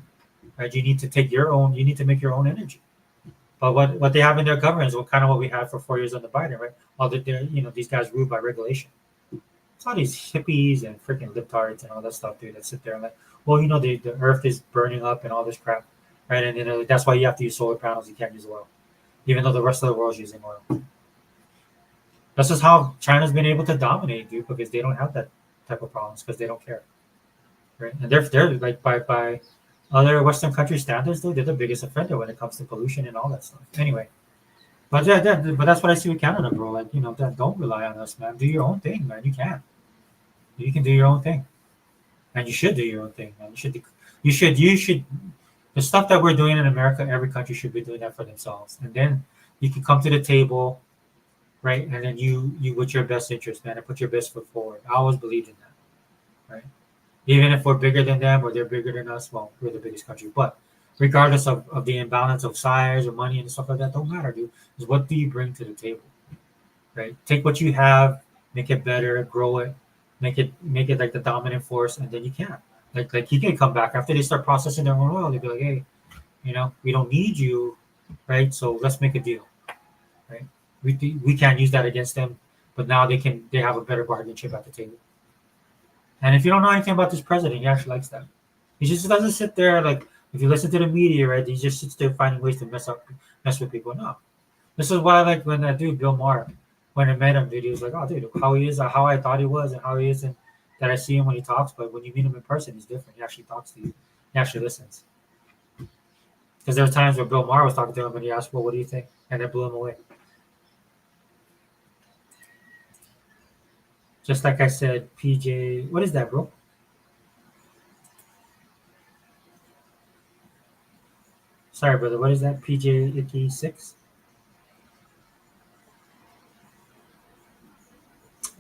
right? You need to take your own. You need to make your own energy. But what they have in their government is what we had for 4 years under Biden, right? All that they're these guys ruled by regulation. It's all these hippies and freaking libtards and all that stuff, dude, that sit there and like, well, the earth is burning up and all this crap, right? And that's why you have to use solar panels. You can't use oil, even though the rest of the world is using oil. This is how China's been able to dominate, dude, because they don't have that type of problems because they don't care, right? And they're like by other Western country standards, dude, they're the biggest offender when it comes to pollution and all that stuff. Anyway, but but that's what I see with Canada, bro. Like don't rely on us, man. Do your own thing, man. You can do your own thing, and you should do your own thing, man. You should. The stuff that we're doing in America, every country should be doing that for themselves, and then you can come to the table, right? And then you with your best interest, man, and put your best foot forward. I always believed in that, right? Even if we're bigger than them or they're bigger than us, well, we're the biggest country. But regardless of the imbalance of size or money and stuff like that, don't matter, dude. Is what do you bring to the table, right? Take what you have, make it better, grow it, make it like the dominant force, and then you can. Like he can come back after they start processing their own oil. They'd be like, hey, we don't need you, right? So let's make a deal, right? We can't use that against them, but now they have a better bargaining chip at the table. And if you don't know anything about this president, he actually likes that. He just doesn't sit there like if you listen to the media, right? He just sits there finding ways to mess with people. No, this is why like when that dude Bill Maher, when I met him, dude, he was like, oh, dude, how he is, how I thought he was, and how he is, and that I see him when he talks. But when you meet him in person, he's different. He actually talks to you. He actually listens. Because there were times where Bill Maher was talking to him and he asked, well, what do you think? And it blew him away. Just like I said, PJ, what is that, bro? Sorry, brother. What is that? PJ Icky 6?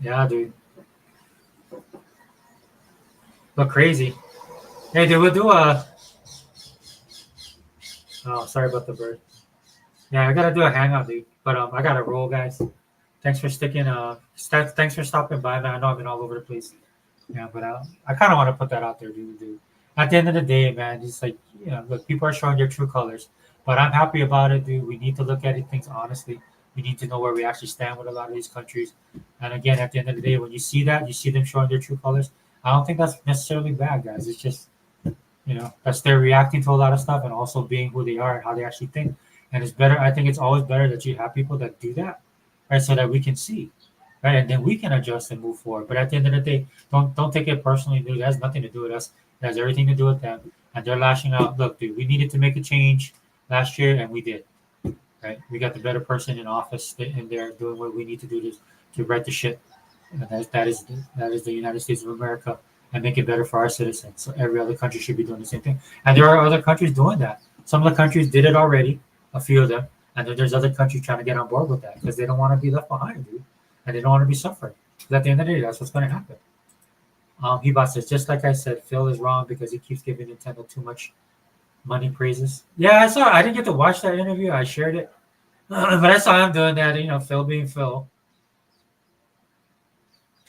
Yeah, dude. Look crazy. Hey, dude, we'll do a. Oh, sorry about the bird. Yeah, I gotta do a hangout, dude. But I gotta roll, guys. Thanks for sticking. Thanks for stopping by, man. I know I've been all over the place. Yeah, but I kind of want to put that out there, dude. At the end of the day, man, it's like look, people are showing their true colors. But I'm happy about it, dude. We need to look at things honestly. We need to know where we actually stand with a lot of these countries. And again, at the end of the day, when you see them showing their true colors. I don't think that's necessarily bad, guys. It's just that's they're reacting to a lot of stuff and also being who they are and how they actually think. And it's better. I think it's always better that you have people that do that, right? So that we can see, right? And then we can adjust and move forward. But at the end of the day, don't take it personally, dude. It has nothing to do with us. It has everything to do with them. And they're lashing out. Look, dude, we needed to make a change last year, and we did. Right? We got the better person in office, and they're doing what we need to do to right the ship. And that is the United States of America, and make it better for our citizens. So every other country should be doing the same thing. And there are other countries doing that. Some of the countries did it already, a few of them. And then there's other countries trying to get on board with that because they don't want to be left behind, dude. And they don't want to be suffering. Because at the end of the day, that's what's going to happen. Hiba says, just like I said, Phil is wrong because he keeps giving Nintendo too much money praises. Yeah, I saw. I didn't get to watch that interview. I shared it. But I saw him doing that, Phil being Phil.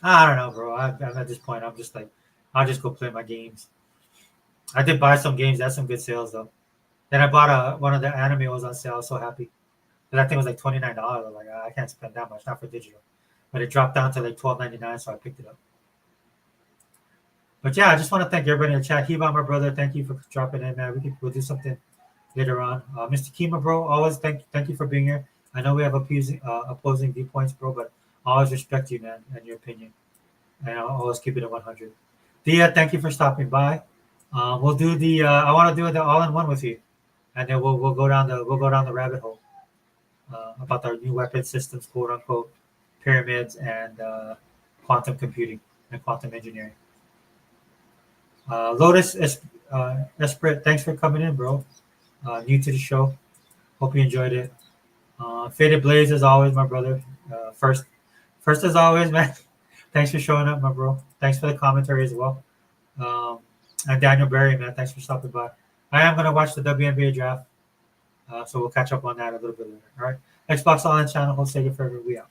I don't know, bro. I'm at this point. I'm just like, I'll just go play my games. I did buy some games. That's some good sales, though. Then I bought one of the anime was on sale. I was so happy. But that thing was like $29. I'm like, I can't spend that much, not for digital. But it dropped down to like $12.99, so I picked it up. But yeah, I just want to thank everybody in the chat. Heba, my brother, thank you for dropping in, man. We'll do something later on. Mr. Kima, bro, always thank you for being here. I know we have opposing viewpoints, bro, but I always respect you, man, and your opinion. And I'll always keep it at 100. Dia, thank you for stopping by. We'll do the. I want to do the all-in-one with you, and then we'll go down the rabbit hole about our new weapon systems, quote unquote, pyramids and quantum computing and quantum engineering. Lotus Esprit, thanks for coming in, bro. New to the show. Hope you enjoyed it. Faded Blaze, as always, my brother. First as always, man. Thanks for showing up, my bro. Thanks for the commentary as well. And Daniel Berry, man, thanks for stopping by. I am going to watch the WNBA draft, so we'll catch up on that a little bit later. All right. Xbox Online channel, Hold Sega Forever. We out.